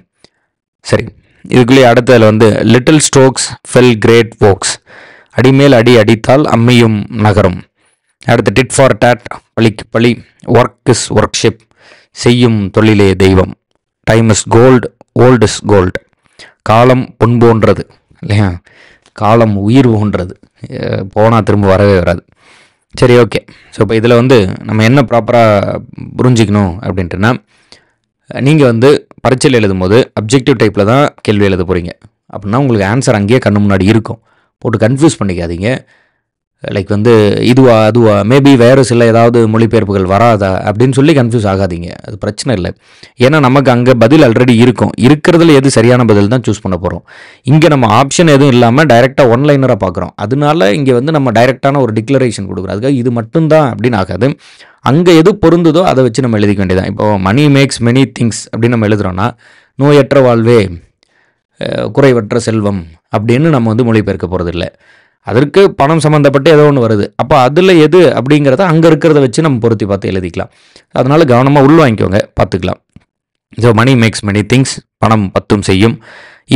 சரி, இதுக்குள்ளேயே அடுத்ததில் வந்து little strokes fell great oaks, அடிமேல் அடி அடித்தால் அம்மியும் நகரும். அடுத்து டிட் ஃபார் டேட், பழிக்கு பழி, ஒர்க் இஸ் ஒர்க்ஷிப், செய்யும் தொழிலே தெய்வம். Time is gold, old is gold. காலம் பொன் போன்றது இல்லையா, காலம் உயிர் போன்றது, போனால் திரும்ப வரவே வராது. சரி, ஓகே. ஸோ இப்போ இதில் வந்து நம்ம என்ன ப்ராப்பராக புரிஞ்சிக்கணும் அப்படின்ட்டுனா, நீங்கள் வந்து பரீட்சையில் எழுதும் போது அப்ஜெக்டிவ் டைப்பில் தான் கேள்வி எழுத போகிறீங்க அப்படின்னா உங்களுக்கு ஆன்சர் அங்கேயே கண்ணு முன்னாடி இருக்கும், போட்டு கன்ஃபியூஸ் பண்ணிக்காதீங்க. லைக் வந்து இதுவா அதுவா, மேபி வேறு சில ஏதாவது மொழிபெயர்ப்புகள் வராதா அப்படின்னு சொல்லி கன்ஃபியூஸ் ஆகாதீங்க, அது பிரச்சனை இல்லை. ஏன்னா நமக்கு அங்கே பதில் ஆல்ரெடி இருக்கும், இருக்கிறதுல எது சரியான பதில் தான் சூஸ் பண்ண போகிறோம். இங்கே நம்ம ஆப்ஷன் எதுவும் இல்லாமல் டைரெக்டாக ஒன்லைனராக பார்க்குறோம், அதனால இங்கே வந்து நம்ம டைரெக்டான ஒரு டிக்ளரேஷன் கொடுக்குறோம். அதுக்காக இது மட்டும்தான் அப்படின்னு ஆகாது, அங்கே எது பொருந்துதோ அதை வச்சு நம்ம எழுதிக்க வேண்டியதான். இப்போது மணி மேக்ஸ் மெனி திங்ஸ் அப்படின்னு நம்ம எழுதுகிறோன்னா, நோயற்ற வாழ்வே குறைவற்ற செல்வம் அப்படின்னு நம்ம வந்து மொழிபெயர்க்க போகிறது இல்லை. அதற்கு பணம் சம்மந்தப்பட்டு ஏதோ ஒன்று வருது, அப்போ அதில் எது அப்படிங்கிறத அங்கே இருக்கிறத வச்சு நம்ம பொருத்தி பார்த்து எழுதிக்கலாம். அதனால் கவனமாக உள்வாங்கிக்கோங்க, பார்த்துக்கலாம். So money makes many things, பணம் 10 செய்யும்.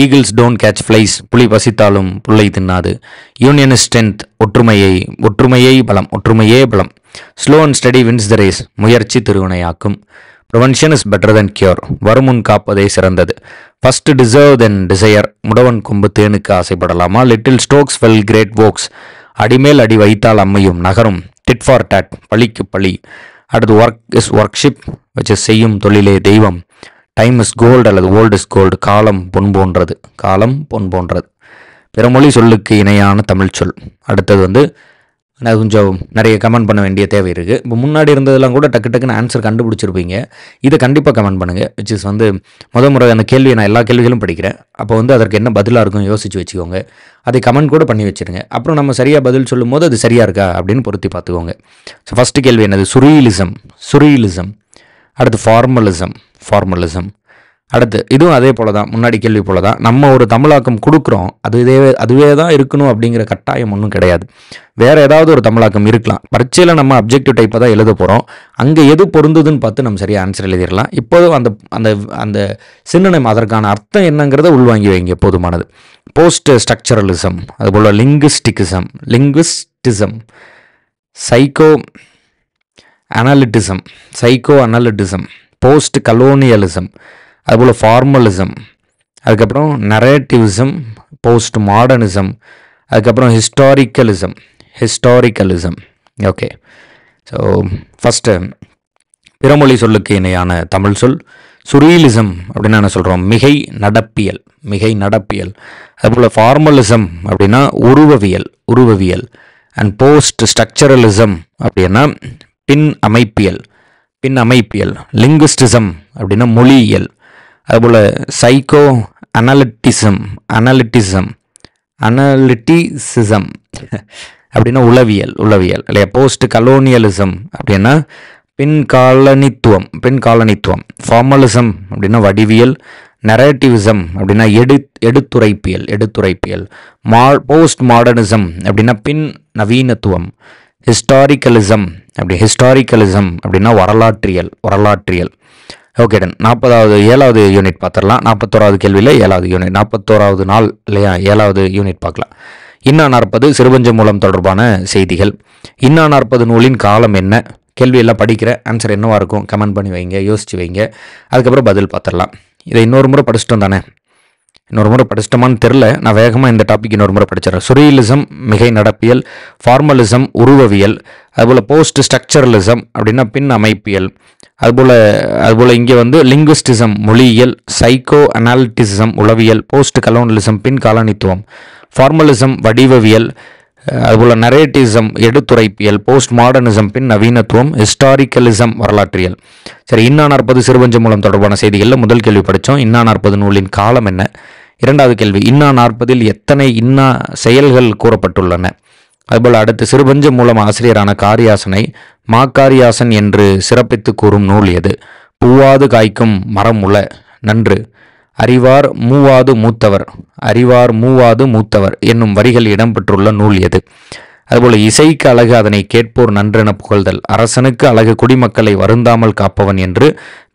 ஈகிள்ஸ் டோன்ட் கேட்ச் ஃப்ளைஸ், புலி பசித்தாலும் புல்லை தின்னாது. யூனியன் இஸ் ஸ்ட்ரென்த், ஒற்றுமையை பலம், ஒற்றுமையே பலம். Slow and steady wins the race, முயற்சி திருவினையாக்கும். Prevention is better than cure, வருமுன் காப்பதே சிறந்தது. ஃபர்ஸ்ட் டிசர்வ் தென் டிசையர், முடவன் கொம்பு தேனுக்கு ஆசைப்படலாமா, little strokes fell great oaks, அடிமேல் அடி வைத்தால் அம்மையும் நகரும், டிட் ஃபார் டேட் பழிக்கு பழி, அடுத்து ஒர்க் இஸ் ஒர்க்ஷிப் வச்சு செய்யும் தொழிலே தெய்வம், டைம் இஸ் கோல்டு அல்லது ஓல்டு இஸ் கோல்டு, காலம் பொன் போன்றது, காலம் பொன் போன்றது. பிறமொழி சொல்லுக்கு இணையான தமிழ் சொல். அடுத்தது வந்து நான் கொஞ்சம் நிறைய கமெண்ட் பண்ண வேண்டிய தேவை இருக்குது. இப்போ முன்னாடி இருந்ததெல்லாம் கூட டக்கு டக்குன்னு ஆன்சர் கண்டுபிடிச்சிருப்பீங்க. இதை கண்டிப்பாக கமெண்ட் பண்ணுங்கள். விச் இஸ் வந்து முறை அந்த கேள்வியை நான் எல்லா கேள்விகளும் படிக்கிறேன். அப்போ வந்து அதற்கு என்ன பதிலாக இருக்கும் யோசித்து வச்சுக்கோங்க. அதை கமெண்ட் கூட பண்ணி வச்சுருங்க. அப்புறம் நம்ம சரியாக பதில் சொல்லும் போது அது சரியாக இருக்கா அப்படின்னு பொருத்தி பார்த்துக்கோங்க. ஸோ ஃபஸ்ட்டு கேள்வி என்னது? சுரீலிசம். அடுத்து ஃபார்மலிசம். அடுத்து இதுவும் அதே போல தான், முன்னாடி கேள்வி போல தான். நம்ம ஒரு தமிழாக்கம் கொடுக்குறோம், அதுவே தான் இருக்கணும் அப்படிங்கிற கட்டாயம் ஒன்றும் கிடையாது. வேறு ஏதாவது ஒரு தமிழாக்கம் இருக்கலாம். பரீட்சையில் நம்ம அப்ஜெக்டிவ் டைப்பை தான் எழுத போகிறோம். அங்கே எது பொருந்துதுன்னு பார்த்து நம்ம சரியாக ஆன்சர் எழுதிடலாம். இப்போதும் அந்த அந்த அந்த சின்னனம், அதற்கான அர்த்தம் என்னங்கிறத உள்வாங்கி வைங்க, போதுமானது. போஸ்ட் ஸ்ட்ரக்சரலிசம், அதுபோல் லிங்குவிஸ்டிசம், சைக்கோ அனாலிட்டிசம், போஸ்ட் கலோனியலிசம், அதுபோல் ஃபார்மலிசம், அதுக்கப்புறம் நரேட்டிவிசம், போஸ்ட் மாடர்னிசம், அதுக்கப்புறம் ஹிஸ்டாரிக்கலிசம். ஓகே, ஸோ ஃபஸ்ட்டு பிறமொழி சொல்லுக்கு இணையான தமிழ் சொல் சுரீலிசம் அப்படின்னா என்ன சொல்கிறோம்? மிகை நடப்பியல். அதுபோல் ஃபார்மலிசம் அப்படின்னா உருவவியல். அண்ட் போஸ்ட் ஸ்ட்ரக்சரலிசம் அப்படின்னா பின் அமைப்பியல். லிங்குவிஸ்டிசம் அப்படின்னா மொழியியல். அதுபோல் சைக்கோ அனாலிட்டிசம் அப்படின்னா உளவியல் இல்லையா? போஸ்ட் கலோனியலிசம் அப்படின்னா பின்காலனித்துவம். ஃபார்மலிசம் அப்படின்னா வடிவியல். நரேட்டிவிசம் அப்படின்னா எடுத்துரைப்பியல். போஸ்ட் மாடர்னிசம் அப்படின்னா பின் நவீனத்துவம். ஹிஸ்டாரிக்கலிசம் அப்படின்னா வரலாற்றியல். Okay done. 7வது யூனிட் பார்த்துடலாம். 41வது கேள்வியில் 7வது யூனிட், 41வது நாள் இல்லையா? 7வது யூனிட் பார்க்கலாம். இன்னா 40 சிறுபஞ்ச மூலம் தொடர்பான செய்திகள். இன்னா 40 நூலின் காலம் என்ன? கேள்வியெல்லாம் படிக்கிற ஆன்சர் என்னவாக இருக்கும் கமெண்ட் பண்ணி வைங்க, யோசிச்சு வைங்க. அதுக்கப்புறம் பதில் பார்த்துடலாம். இதை இன்னொரு முறை படிச்சிட்டோம் தானே? இன்னொரு முறை படிச்சிட்டோமான்னு தெரில. நான் வேகமாக இந்த டாபிக் இன்னொரு முறை படிச்சிடறேன். சுரீலிசம் மிகை நடப்பியல், ஃபார்மலிசம் உருவவியல், அதுபோல் போஸ்ட் ஸ்ட்ரக்சரலிசம் அப்படின்னா பின் அமைப்பியல், அதுபோல் இங்கே வந்து லிங்குவிஸ்டிசம் மொழியியல், சைக்கோ அனாலிட்டிசம் உளவியல், போஸ்ட் கலோனலிசம் பின் காலனித்துவம், ஃபார்மலிசம் வடிவவியல், அதுபோல் நரேட்டிசம் எடுத்துரைப்பியல், போஸ்ட் மாடர்னிசம் பின் நவீனத்துவம், ஹிஸ்டாரிக்கலிசம் வரலாற்றியல். சரி, இன்னா 40 சிறுபஞ்ச மூலம் தொடர்பான செய்திகளில் முதல் கேள்வி படித்தோம். இன்னா 40 நூலின் காலம் என்ன? 2வது கேள்வி, இன்னா 40 எத்தனை இன்னா செயல்கள் கூறப்பட்டுள்ளன? அதுபோல் அடுத்து சிறுபஞ்ச மூலம் ஆசிரியரான காரியாசனை மாக்காரியாசன் என்று சிறப்பித்து கூறும் நூல் எது? பூவாது காய்க்கும் மரம் உள நன்று, அறிவார் மூவாது மூத்தவர் என்னும் வரிகள் இடம்பெற்றுள்ள நூல் எது? அதுபோல் இசைக்கு அழகு அதனை கேட்போர் நன்றென புகழ்தல், அரசனுக்கு அழகு குடிமக்களை வருந்தாமல் காப்பவன் என்று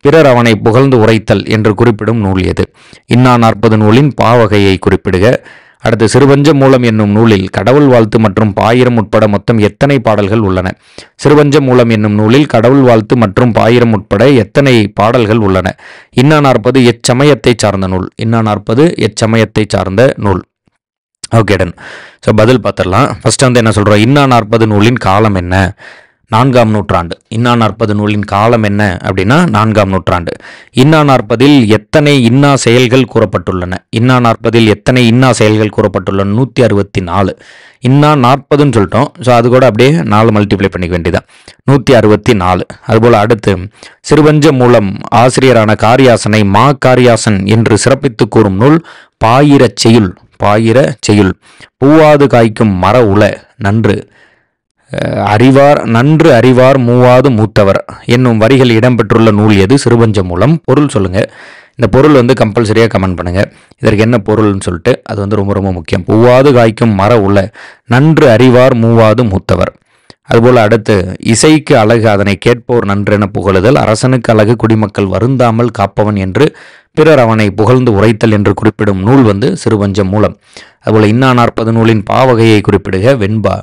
பிறர் அவனை புகழ்ந்து உரைத்தல் என்று குறிப்பிடும் நூல் எது? இன்னா 40 நூலின் பாவகையை குறிப்பிடுக. அடுத்து சிறுபஞ்ச மூலம் என்னும் நூலில் கடவுள் வாழ்த்து மற்றும் பாயிரம் உட்பட மொத்தம் எத்தனை பாடல்கள் உள்ளன? சிறுபஞ்ச மூலம் என்னும் நூலில் கடவுள் வாழ்த்து மற்றும் பாயிரம் உட்பட எத்தனை பாடல்கள் உள்ளன? இன்னா 40 எச்சமயத்தை சார்ந்த நூல். இன்னா 40 எச்சமயத்தை சார்ந்த நூல். Okay done. ஸோ பதில் பார்த்துடலாம். ஃபர்ஸ்ட் வந்து என்ன சொல்கிறோம்? இன்னா 40 நூலின் காலம் என்ன? 4ஆம் நூற்றாண்டு. இன்னா 40 நூலின் காலம் என்ன அப்படின்னா 4ஆம் நூற்றாண்டு. இன்னா 40 எத்தனை இன்னா செயல்கள் கூறப்பட்டுள்ளன? இன்னா 40 எத்தனை இன்னா செயல்கள் கூறப்பட்டுள்ளன? 164. இன்னா 40ன்னு சொல்லிட்டோம். ஸோ அது கூட அப்படியே 4 மல்டிப்ளை பண்ணிக்க வேண்டியதான், 164. அதுபோல் அடுத்து சிறுபஞ்ச மூலம் ஆசிரியரான காரியாசனை காரியாசன் என்று சிறப்பித்து கூறும் நூல் பாயிர செய்யுள். பூவாது காய்க்கும் மர உள நன்று, அறிவார் மூவாது மூத்தவர் என்னும் வரிகள் இடம்பெற்றுள்ள நூல் எது? சிறுபஞ்ச மூலம். பொருள் சொல்லுங்க. இந்த பொருள் வந்து கம்பல்சரியாக கமெண்ட் பண்ணுங்க, இதற்கு என்ன பொருள்னு சொல்லிட்டு. அது வந்து ரொம்ப ரொம்ப முக்கியம். பூவாது காய்க்கும் மர உள நன்று, அறிவார் மூவாது மூத்தவர். அதுபோல் அடுத்து இசைக்கு அழகு அதனை கேட்போர் நன்றென புகழுதல், அரசனுக்கு அழகு குடிமக்கள் வருந்தாமல் காப்பவன் என்று பிறர் அவனை புகழ்ந்து உரைத்தல் என்று குறிப்பிடும் நூல் வந்து சிறுபஞ்ச மூலம். அதுபோல் இன்னா 40 நூலின் பாவகையை குறிப்பிடுக. வெண்பா.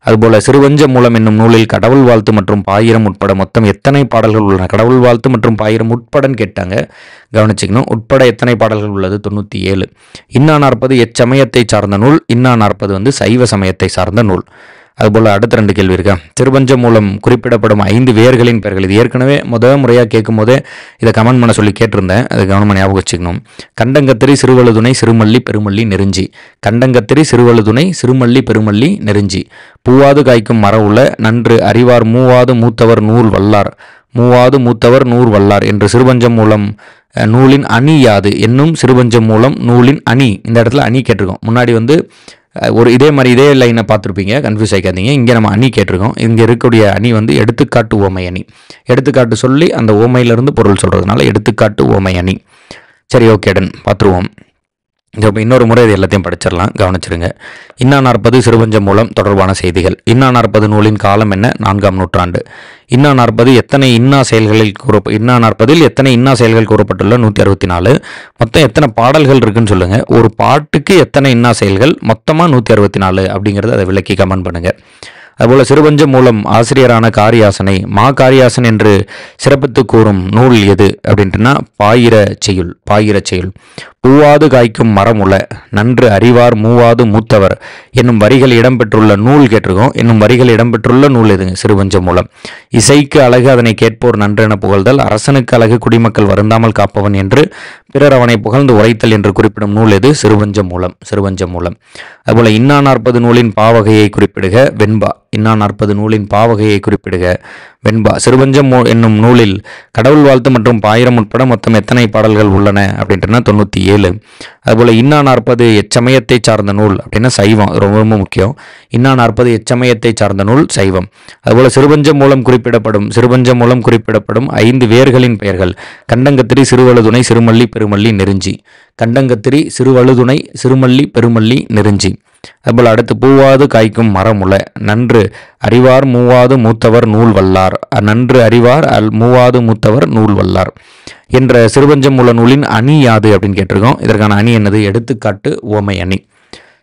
அதுபோல் சிறுவஞ்ச மூலம் என்னும் நூலில் கடவுள் வாழ்த்து மற்றும் பாயிரம் உட்பட மொத்தம் எத்தனை பாடல்கள் உள்ளன? கடவுள் வாழ்த்து மற்றும் பாயிரம் உட்படன்னு கேட்டாங்க, கவனிச்சிக்கணும். உட்பட எத்தனை பாடல்கள் உள்ளது? 97. இன்னா 40 எச்சமயத்தை சார்ந்த நூல். இன்னா 40 வந்து சைவ சமயத்தை சார்ந்த நூல். அதுபோல் அடுத்த 2 கேள்வி இருக்கா. திருவஞ்ச மூலம் குறிப்பிடப்படும் 5 வேர்களின் பெயர்கள். இது ஏற்கனவே முறையாக கேட்கும் போதே இதை கமெண்ட் பண்ண சொல்லி கேட்டிருந்தேன், அது கவனமாக ஞாபகம் வச்சுக்கணும். கண்டங்கத்திரி, சிறுவழுதுணை, சிறுமல்லி, பெருமல்லி, நெருஞ்சி. கண்டங்கத்திரி, சிறுவழுதுணை, சிறுமல்லி, பெருமல்லி, நெருஞ்சி. பூவாது காய்க்கும் மர உள்ள நன்று அறிவார் மூவாது மூத்தவர் நூல் வல்லார். மூவாது மூத்தவர் நூல் வல்லார் என்று சிறுவஞ்சம் மூலம் நூலின் அணி யாது என்னும் சிறுவஞ்சம் மூலம் நூலின் அணி. இந்த இடத்துல அணி கேட்டிருக்கோம். முன்னாடி வந்து ஒரு இதே லைனை பார்த்துருப்பீங்க, கன்ஃபியூஸ் ஆகிக்காதீங்க. இங்கே நம்ம அணி கேட்டிருக்கோம். இங்கே இருக்கக்கூடிய அணி வந்து எடுத்துக்காட்டு ஓமை அணி. எடுத்துக்காட்டு சொல்லி அந்த ஓமையிலிருந்து பொருள் சொல்கிறதுனால எடுத்துக்காட்டு ஓமை அணி. சரி, ஓகே டன், பார்த்துருவோம். இப்போ இன்னொரு முறை இது எல்லாத்தையும் படிச்சிடலாம், கவனிச்சிருங்க. இன்னா 40 சிறுவஞ்ச மூலம் தொடர்பான செய்திகள். இன்னா 40 நூலின் காலம் என்ன? 4ஆம் நூற்றாண்டு. இன்னா 40 எத்தனை இன்னா செயல்களில் இன்னா 40இல் எத்தனை இன்னா செயல்கள் கூறப்பட்டுள்ள? 164. மொத்தம் எத்தனை பாடல்கள் இருக்குன்னு சொல்லுங்கள். ஒரு பாட்டுக்கு எத்தனை இன்னா செயல்கள்? மொத்தமாக 164 அப்படிங்கிறத அதை விளக்கி கமெண்ட் பண்ணுங்கள். அதுபோல் சிறுவஞ்ச மூலம் ஆசிரியரான காரியாசனை காரியாசன் என்று சிறப்பித்து கூறும் நூல் எது அப்படின்ட்டுனா பாயிர செய்யுள். பாயிர செய்யுள். பூவாது காய்க்கும் மரம் உள்ள நன்று அறிவார் மூவாது மூத்தவர் என்னும் வரிகள் இடம்பெற்றுள்ள நூல் கேட்டிருக்கோம். என்னும் வரிகள் இடம்பெற்றுள்ள நூல் எதுங்க? சிறுவஞ்ச மூலம். இசைக்கு அழகு அதனை கேட்போர் நன்றென புகழ்தல். அரசனுக்கு அழகு குடிமக்கள் வருந்தாமல் காப்பவன் என்று பிறர் அவனை புகழ்ந்து உரைத்தல் என்று குறிப்பிடும் நூல் எது? சிறுவஞ்ச மூலம். சிறுவஞ்ச மூலம். அதுபோல் இன்னா 40 நூலின் பாவகையை குறிப்பிடுக. வெண்பா. இன்னா 40 நூலின் பாவகையை குறிப்பிடுக. வெண்பா. சிறுவஞ்சம் என்னும் நூலில் கடவுள் வாழ்த்து மற்றும் பாயிரம் உட்பட மொத்தம் எத்தனை பாடல்கள் உள்ளன அப்படின்ட்டுனா 97. அதுபோல் இன்னா 40 எச்சமயத்தை சார்ந்த நூல் அப்படின்னா சைவம், ரொம்ப ரொம்ப முக்கியம். இன்னா 40 எச்சமயத்தை சார்ந்த நூல் சைவம். அதுபோல் சிறுவஞ்சம் மூலம் குறிப்பிடப்படும் 5 வேர்களின் பெயர்கள். கண்டங்கத்திரி, சிறுவழுதுணை, சிறுமல்லி, பெருமல்லி, நெருஞ்சி. கண்டங்கத்திரி, சிறுவழுதுணை, சிறுமல்லி, பெருமல்லி, நெருஞ்சி. அதுபோல் அடுத்து பூவாது காய்க்கும் மரம் உள்ள நன்று அறிவார் மூவாது மூத்தவர் நூல் வல்லார். நன்று அறிவார் மூவாது மூத்தவர் நூல் வல்லார் என்ற சிறுவஞ்சம் மூல நூலின் அணி யாது அப்படின்னு கேட்டிருக்கோம். இதற்கான அணி என்னது? எடுத்துக்காட்டு ஓமை அணி.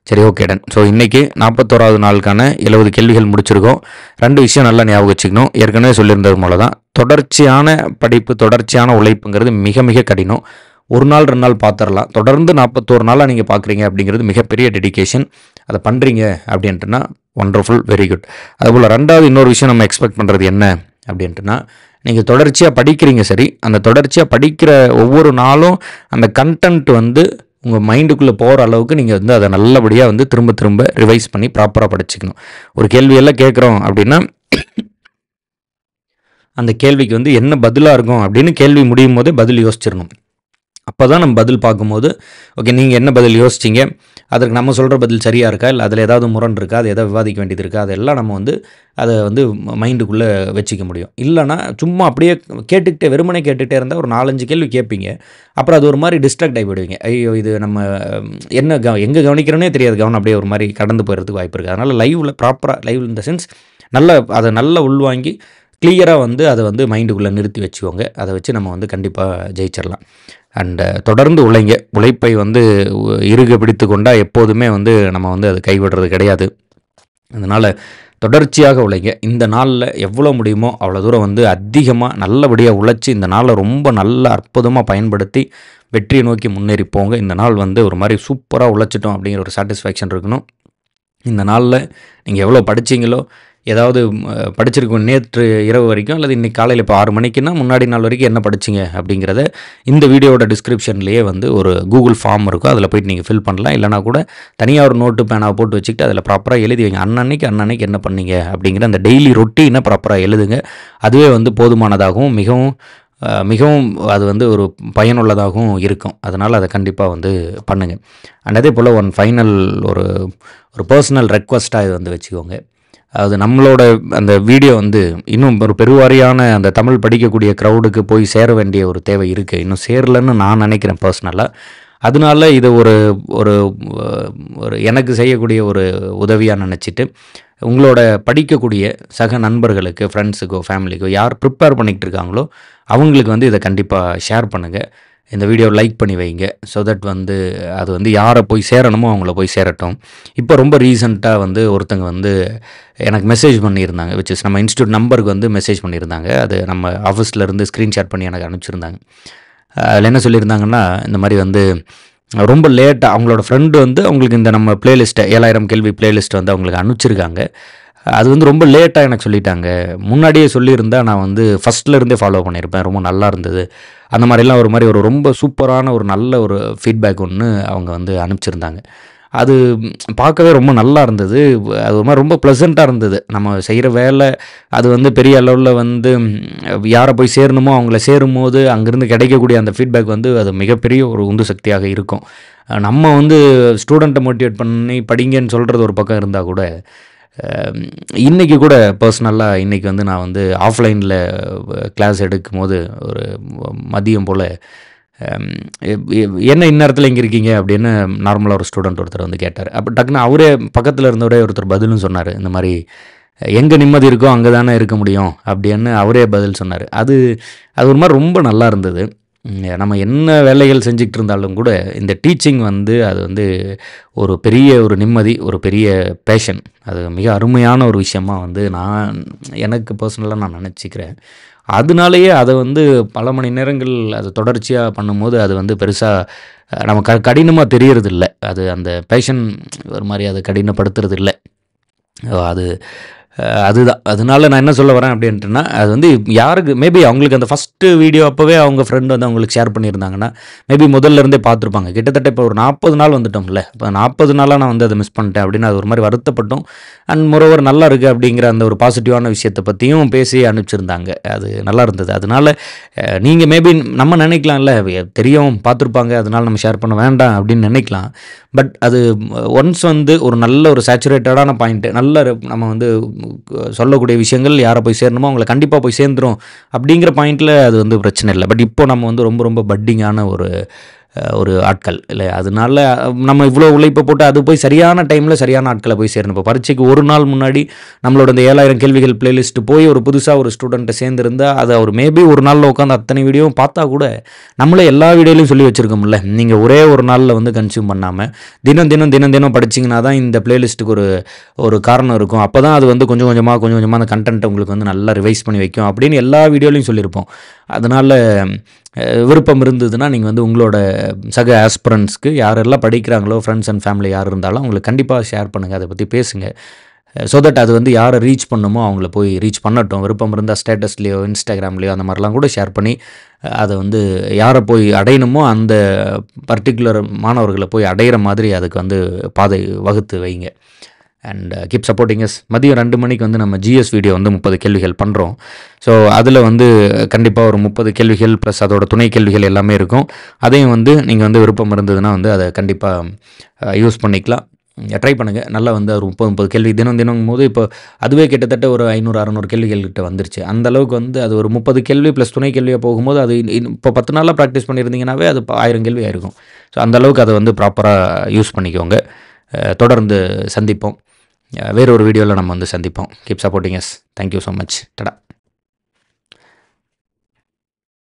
சரி, ஓகே டன். ஸோ இன்றைக்கி 41வது நாளுக்கான 70 கேள்விகள் முடிச்சிருக்கோம். 2 விஷயம் நல்லா ஞாபகம் வச்சுக்கணும். ஏற்கனவே சொல்லியிருந்தது போல தான் தொடர்ச்சியான படிப்பு, தொடர்ச்சியான உழைப்புங்கிறது மிக மிக கடினம். ஒரு நாள் 2 நாள் பார்த்துடலாம். தொடர்ந்து 41 நாளாக நீங்கள் பார்க்குறீங்க அப்படிங்கிறது மிகப்பெரிய டெடிகேஷன். அதை பண்ணுறீங்க அப்படின்ட்டுனா ஒண்டர்ஃபுல், வெரி குட். அதுபோல் 2வது இன்னொரு விஷயம் நம்ம எக்ஸ்பெக்ட் பண்ணுறது என்ன அப்படின்ட்டுனா, நீங்கள் தொடர்ச்சியாக படிக்கிறீங்க. சரி, அந்த தொடர்ச்சியாக படிக்கிற ஒவ்வொரு நாளும் அந்த கண்டென்ட் வந்து உங்கள் மைண்டுக்குள்ளே போகிற அளவுக்கு நீங்கள் வந்து அதை நல்லபடியாக வந்து திரும்ப திரும்ப ரிவைஸ் பண்ணி ப்ராப்பராக படிச்சுக்கணும். ஒரு கேள்வியெல்லாம் கேட்குறோம் அப்படின்னா அந்த கேள்விக்கு வந்து என்ன பதிலாக இருக்கும் அப்படின்னு கேள்வி முடியும் போதே பதில் யோசிச்சிடணும். அப்போ தான் நம்ம பதில் பார்க்கும்போது, ஓகே நீங்கள் என்ன பதில் யோசிச்சிங்க, அதற்கு நம்ம சொல்கிற பதில் சரியாக இருக்கா, இல்லை அதில் ஏதாவது முரண் இருக்கா, அது எதாவது விவாதிக்க வேண்டியது இருக்கா, அதெல்லாம் நம்ம வந்து அதை வந்து மைண்டுக்குள்ளே வச்சுக்க முடியும். இல்லைனா சும்மா அப்படியே வெறுமனே கேட்டுகிட்டே இருந்தால் ஒரு 4-5 கேள்வி கேட்பீங்க. அப்புறம் அது ஒரு மாதிரி டிஸ்ட்ராக்ட் ஆகி போயிடுவீங்க. ஐயோ இது நம்ம என்ன எங்கே கவனிக்கிறோன்னே தெரியாது, கவனம் அப்படியே ஒரு மாதிரி கடந்து போயிடுறதுக்கு வாய்ப்பு இருக்குது. அதனால் லைவில் ப்ராப்பராக, லைவ் இந்த சென்ஸ் அதை நல்லா உள்வாங்கி கிளியராக வந்து அதை வந்து மைண்டுக்குள்ளே நிறுத்தி வச்சுக்கோங்க. அதை வச்சு நம்ம வந்து கண்டிப்பாக ஜெயிச்சிடலாம். அண்டு தொடர்ந்து உழைப்பை வந்து இறுக பிடித்து கொண்டால் எப்போதுமே வந்து நம்ம வந்து அது கைவிடுறது கிடையாது. அதனால் தொடர்ச்சியாக உழைங்க. இந்த நாளில் எவ்வளோ முடியுமோ அவ்வளோ தூரம் வந்து அதிகமாக நல்லபடியாக உழைச்சி இந்த நாளை ரொம்ப நல்ல அற்புதமாக பயன்படுத்தி வெற்றியை நோக்கி முன்னேறி போங்க. இந்த நாள் வந்து ஒரு மாதிரி சூப்பராக உழைச்சிட்டோம் அப்படிங்கிற ஒரு சாட்டிஸ்ஃபேக்ஷன் இருக்கணும். இந்த நாளில் நீங்கள் எவ்வளோ படிச்சிங்களோ, ஏதாவது படிச்சிருக்கோம் நேற்று இரவு வரைக்கும் அல்லது இன்றைக்கி காலையில் இப்போ 6 மணிக்குன்னா முன்னாடி நாள் வரைக்கும் என்ன படிச்சிங்க அப்படிங்கிறத இந்த வீடியோட டிஸ்கிரிப்ஷன்லேயே வந்து ஒரு கூகுள் ஃபார்ம் இருக்கும், அதில் போய்ட்டு நீங்கள் ஃபில் பண்ணலாம். இல்லைனா கூட தனியாக ஒரு நோட்டு பேனாவை போட்டு வச்சுக்கிட்டு அதில் ப்ராப்பராக எழுதி வைங்க. அன்னன்னைக்கு என்ன பண்ணீங்க அப்படிங்கிற அந்த டெய்லி ரொட்டீனை ப்ராப்பராக எழுதுங்க. அதுவே வந்து போதுமானதாகவும் மிகவும் அது வந்து ஒரு பயனுள்ளதாகவும் இருக்கும். அதனால் அதை கண்டிப்பாக வந்து பண்ணுங்கள். அண்ட் அதே போல் ஃபைனல் ஒரு பர்சனல் ரெக்வஸ்ட்டாக இது வந்து வச்சுக்கோங்க. அது நம்மளோட அந்த வீடியோ வந்து இன்னும் ஒரு பெருவாரியான அந்த தமிழ் படிக்கக்கூடிய க்ரௌடுக்கு போய் சேர வேண்டிய ஒரு தேவை இருக்குது. இன்னும் சேரலன்னு நான் நினைக்கிறேன் பர்சனலாக. அதனால இதை ஒரு எனக்கு செய்யக்கூடிய ஒரு உதவியாக நினச்சிட்டு உங்களோட படிக்கக்கூடிய சக நண்பர்களுக்கு, ஃப்ரெண்ட்ஸுக்கோ, ஃபேமிலிக்கோ யார் ப்ரிப்பேர் பண்ணிக்கிட்டு இருக்காங்களோ அவங்களுக்கு வந்து இதை கண்டிப்பாக ஷேர் பண்ணுங்கள். இந்த வீடியோ லைக் பண்ணி வைங்க. ஸோ தட் வந்து அது வந்து யாரை போய் சேரணுமோ அவங்கள போய் சேரட்டும். இப்போ ரொம்ப ரீசெண்டாக வந்து ஒருத்தங்க வந்து எனக்கு மெசேஜ் பண்ணியிருந்தாங்க, விச் இஸ் நம்ம இன்ஸ்டியூட் நம்பருக்கு வந்து மெசேஜ் பண்ணியிருந்தாங்க. அது நம்ம ஆஃபீஸ்லேருந்து ஸ்க்ரீன்ஷாட் பண்ணி எனக்கு அனுப்பிச்சிருந்தாங்க. அதில் என்ன சொல்லியிருந்தாங்கன்னா, இந்த மாதிரி வந்து ரொம்ப லேட்டாக அவங்களோட ஃப்ரெண்டு வந்து அவங்களுக்கு இந்த நம்ம பிளேலிஸ்ட்டை 7000 கேள்வி பிளேலிஸ்ட் வந்து அவங்களுக்கு அனுப்பிச்சிருக்காங்க. அது வந்து ரொம்ப லேட்டாக எனக்கு சொல்லிட்டாங்க. முன்னாடியே சொல்லியிருந்தா நான் வந்து ஃபஸ்ட்லேருந்தே ஃபாலோ பண்ணியிருப்பேன். ரொம்ப நல்லா இருந்தது. அந்த மாதிரிலாம் ஒரு மாதிரி ஒரு ரொம்ப சூப்பரான ஒரு நல்ல ஒரு ஃபீட்பேக் ஒன்று அவங்க வந்து அனுப்பிச்சிருந்தாங்க. அது பார்க்கவே ரொம்ப நல்லா இருந்தது. அது ஒரு மாதிரி ரொம்ப ப்ளசண்ட்டாக இருந்தது. நம்ம செய்கிற வேலை அது வந்து பெரிய அளவில் வந்து யாரை போய் சேரணுமோ அவங்கள சேரும்போது அங்கேருந்து கிடைக்கக்கூடிய அந்த ஃபீட்பேக் வந்து அது மிகப்பெரிய ஒரு உந்து சக்தியாக இருக்கும். நம்ம வந்து ஸ்டூடெண்ட்டை மோட்டிவேட் பண்ணி படிங்கன்னு சொல்கிறது ஒரு பக்கம் இருந்தால் கூட, இன்றைக்கி கூட பர்சனலாக இன்றைக்கி வந்து நான் வந்து ஆஃப்லைனில் கிளாஸ் எடுக்கும்போது ஒரு மதியம் போல் என்ன இந்நேரத்தில் எங்கே இருக்கீங்க அப்படின்னு நார்மலாக ஒரு ஸ்டூடெண்ட் ஒருத்தர் வந்து கேட்டார். அப்போ டக்குன்னு அவரே பக்கத்தில் இருந்தவரே ஒருத்தர் பதிலும் சொன்னார். இந்த மாதிரி எங்கே நிம்மதி இருக்கோ அங்கே தானே இருக்க முடியும் அப்படின்னு அவரே பதில் சொன்னார். அது ஒரு மாதிரி ரொம்ப நல்லா இருந்தது. நம்ம என்ன வேலைகள் செஞ்சுக்கிட்டு இருந்தாலும் கூட இந்த டீச்சிங் வந்து அது வந்து ஒரு பெரிய ஒரு நிம்மதி, ஒரு பெரிய பேஷன். அது மிக அருமையான ஒரு விஷயமாக வந்து எனக்கு பர்சனலாக நான் நினச்சிக்கிறேன். அதனாலேயே அதை வந்து பல மணி நேரங்கள் அது தொடர்ச்சியாக பண்ணும்போது அது வந்து பெருசாக நம்ம கடினமாக தெரியறதில்ல. அது அந்த பேஷன் ஒரு மாதிரி அதை கடினப்படுத்துறது இல்லை. அதுதான். அதனால நான் என்ன சொல்ல வரேன் அப்படின்ட்டுனா, அது வந்து யாருக்கு மேபி அவங்களுக்கு அந்த ஃபஸ்ட்டு வீடியோ அப்போவே அவங்க ஃப்ரெண்ட் வந்து அவங்களுக்கு ஷேர் பண்ணியிருந்தாங்கன்னா, மேபி முதல்ல இருந்தே பார்த்துருப்பாங்க. கிட்டத்தட்ட இப்போ ஒரு 40 நாள் வந்துட்டோம்ல. இப்போ 40 நாளாக நான் வந்து அதை மிஸ் பண்ணிட்டேன் அப்படின்னு அது ஒரு மாதிரி வருத்தப்பட்டும், அண்ட் மோரோவர் நல்லா இருக்குது அப்படிங்கிற அந்த ஒரு பாசிட்டிவான விஷயத்தை பற்றியும் பேசி அனுப்பிச்சிருந்தாங்க. அது நல்லா இருந்தது. அதனால நீங்கள் மேபி நம்ம நினைக்கலாம்ல, தெரியும் பார்த்துருப்பாங்க அதனால நம்ம ஷேர் பண்ண வேண்டாம் அப்படின்னு நினைக்கலாம். பட் அது ஒன்ஸ் வந்து ஒரு நல்ல ஒரு சேச்சுரேட்டடான பாயிண்ட்டு, நல்ல நம்ம வந்து சொல்லக்கூடிய விஷயங்கள் யாரை போய் சேரணுமோ அவங்கள கண்டிப்பாக போய் சேர்ந்துரும் அப்படிங்கிற பாயிண்டில் அது வந்து பிரச்சனை இல்லை. பட் இப்போ நம்ம வந்து ரொம்ப ரொம்ப பட்டிங்கான ஒரு ஆட்கள் இல்லை. அதனால நம்ம இவ்வளோ உழைப்பை போட்டு அது போய் சரியான டைமில் சரியான ஆட்களை போய் சேரணும். இப்போ பரீட்சைக்கு ஒரு நாள் முன்னாடி நம்மளோட இந்த 7000 கேள்விகள் பிளேலிஸ்ட்டு போய் ஒரு புதுசாக ஒரு ஸ்டூடெண்ட்டை சேர்ந்துருந்தால் அது அவர் மேபி ஒரு நாளில் உட்காந்து அத்தனை வீடியோவும் பார்த்தா கூட நம்மளே எல்லா வீடியோலையும் சொல்லி வச்சுருக்கோம்ல. நீங்கள் ஒரே ஒரு நாளில் வந்து கன்சியூம் பண்ணாமல் தினம் படிச்சிங்கன்னா தான் இந்த பிளேலிஸ்ட்டுக்கு ஒரு காரணம் இருக்கும். அப்போ தான் அது வந்து கொஞ்சம் கொஞ்சமாக அந்த கண்டென்ட்டை உங்களுக்கு வந்து நல்லா ரிவைஸ் பண்ணி வைக்கும் அப்படின்னு எல்லா வீடியோலையும் சொல்லியிருப்போம். அதனால் விருப்பம் இருந்ததுன்னா நீங்கள் வந்து உங்களோட சக ஆஸ்பிரண்ட்ஸ்க்கு யாரெல்லாம் படிக்கிறாங்களோ, ஃப்ரெண்ட்ஸ் அண்ட் ஃபேமிலி யார் இருந்தாலும் அவங்களுக்கு கண்டிப்பாக ஷேர் பண்ணுங்கள். அதை பற்றி பேசுங்க. ஸோ தட் அது வந்து யாரை ரீச் பண்ணுமோ அவங்கள போய் ரீச் பண்ணட்டும். விருப்பம் இருந்தால் ஸ்டேட்டஸ்லேயோ இன்ஸ்டாகிராம்லேயோ அந்த மாதிரிலாம் கூட ஷேர் பண்ணி அதை வந்து யாரை போய் அடையணுமோ அந்த பர்டிகுலர் மாணவர்களை போய் அடையிற மாதிரி அதுக்கு வந்து பாதை வகுத்து வைங்க. And keep supporting us. மதியம் 2 மணிக்கு வந்து நம்ம ஜிஎஸ் வீடியோ வந்து 30 கேள்விகள் பண்ணுறோம். ஸோ அதில் வந்து கண்டிப்பாக ஒரு 30 கேள்விகள் ப்ளஸ் அதோட துணை கேள்விகள் எல்லாமே இருக்கும். அதையும் வந்து நீங்கள் வந்து விருப்பம் இருந்ததுன்னா வந்து அதை கண்டிப்பாக யூஸ் பண்ணிக்கலாம். ட்ரை பண்ணுங்கள். நல்லா வந்து ஒரு 30 கேள்வி தினம் போது இப்போ அதுவே கிட்டத்தட்ட ஒரு 500-600 கேள்விகள் கிட்ட வந்துருச்சு. அந்தளவுக்கு வந்து அது ஒரு 30 கேள்வி ப்ளஸ் துணை கேள்வியாக போகும்போது அது இப்போ 10 நாளாக ப்ராக்டிஸ் பண்ணியிருந்தீங்கன்னாவே அது 1000 கேள்வி ஆயிருக்கும். ஸோ அந்தளவுக்கு அதை வந்து ப்ராப்பராக யூஸ் பண்ணிக்கோங்க. தொடர்ந்து சந்திப்போம். வேறு ஒரு வீடியோவில் நம்ம வந்து சந்திப்போம். Keep supporting us. Thank you so much. டடா.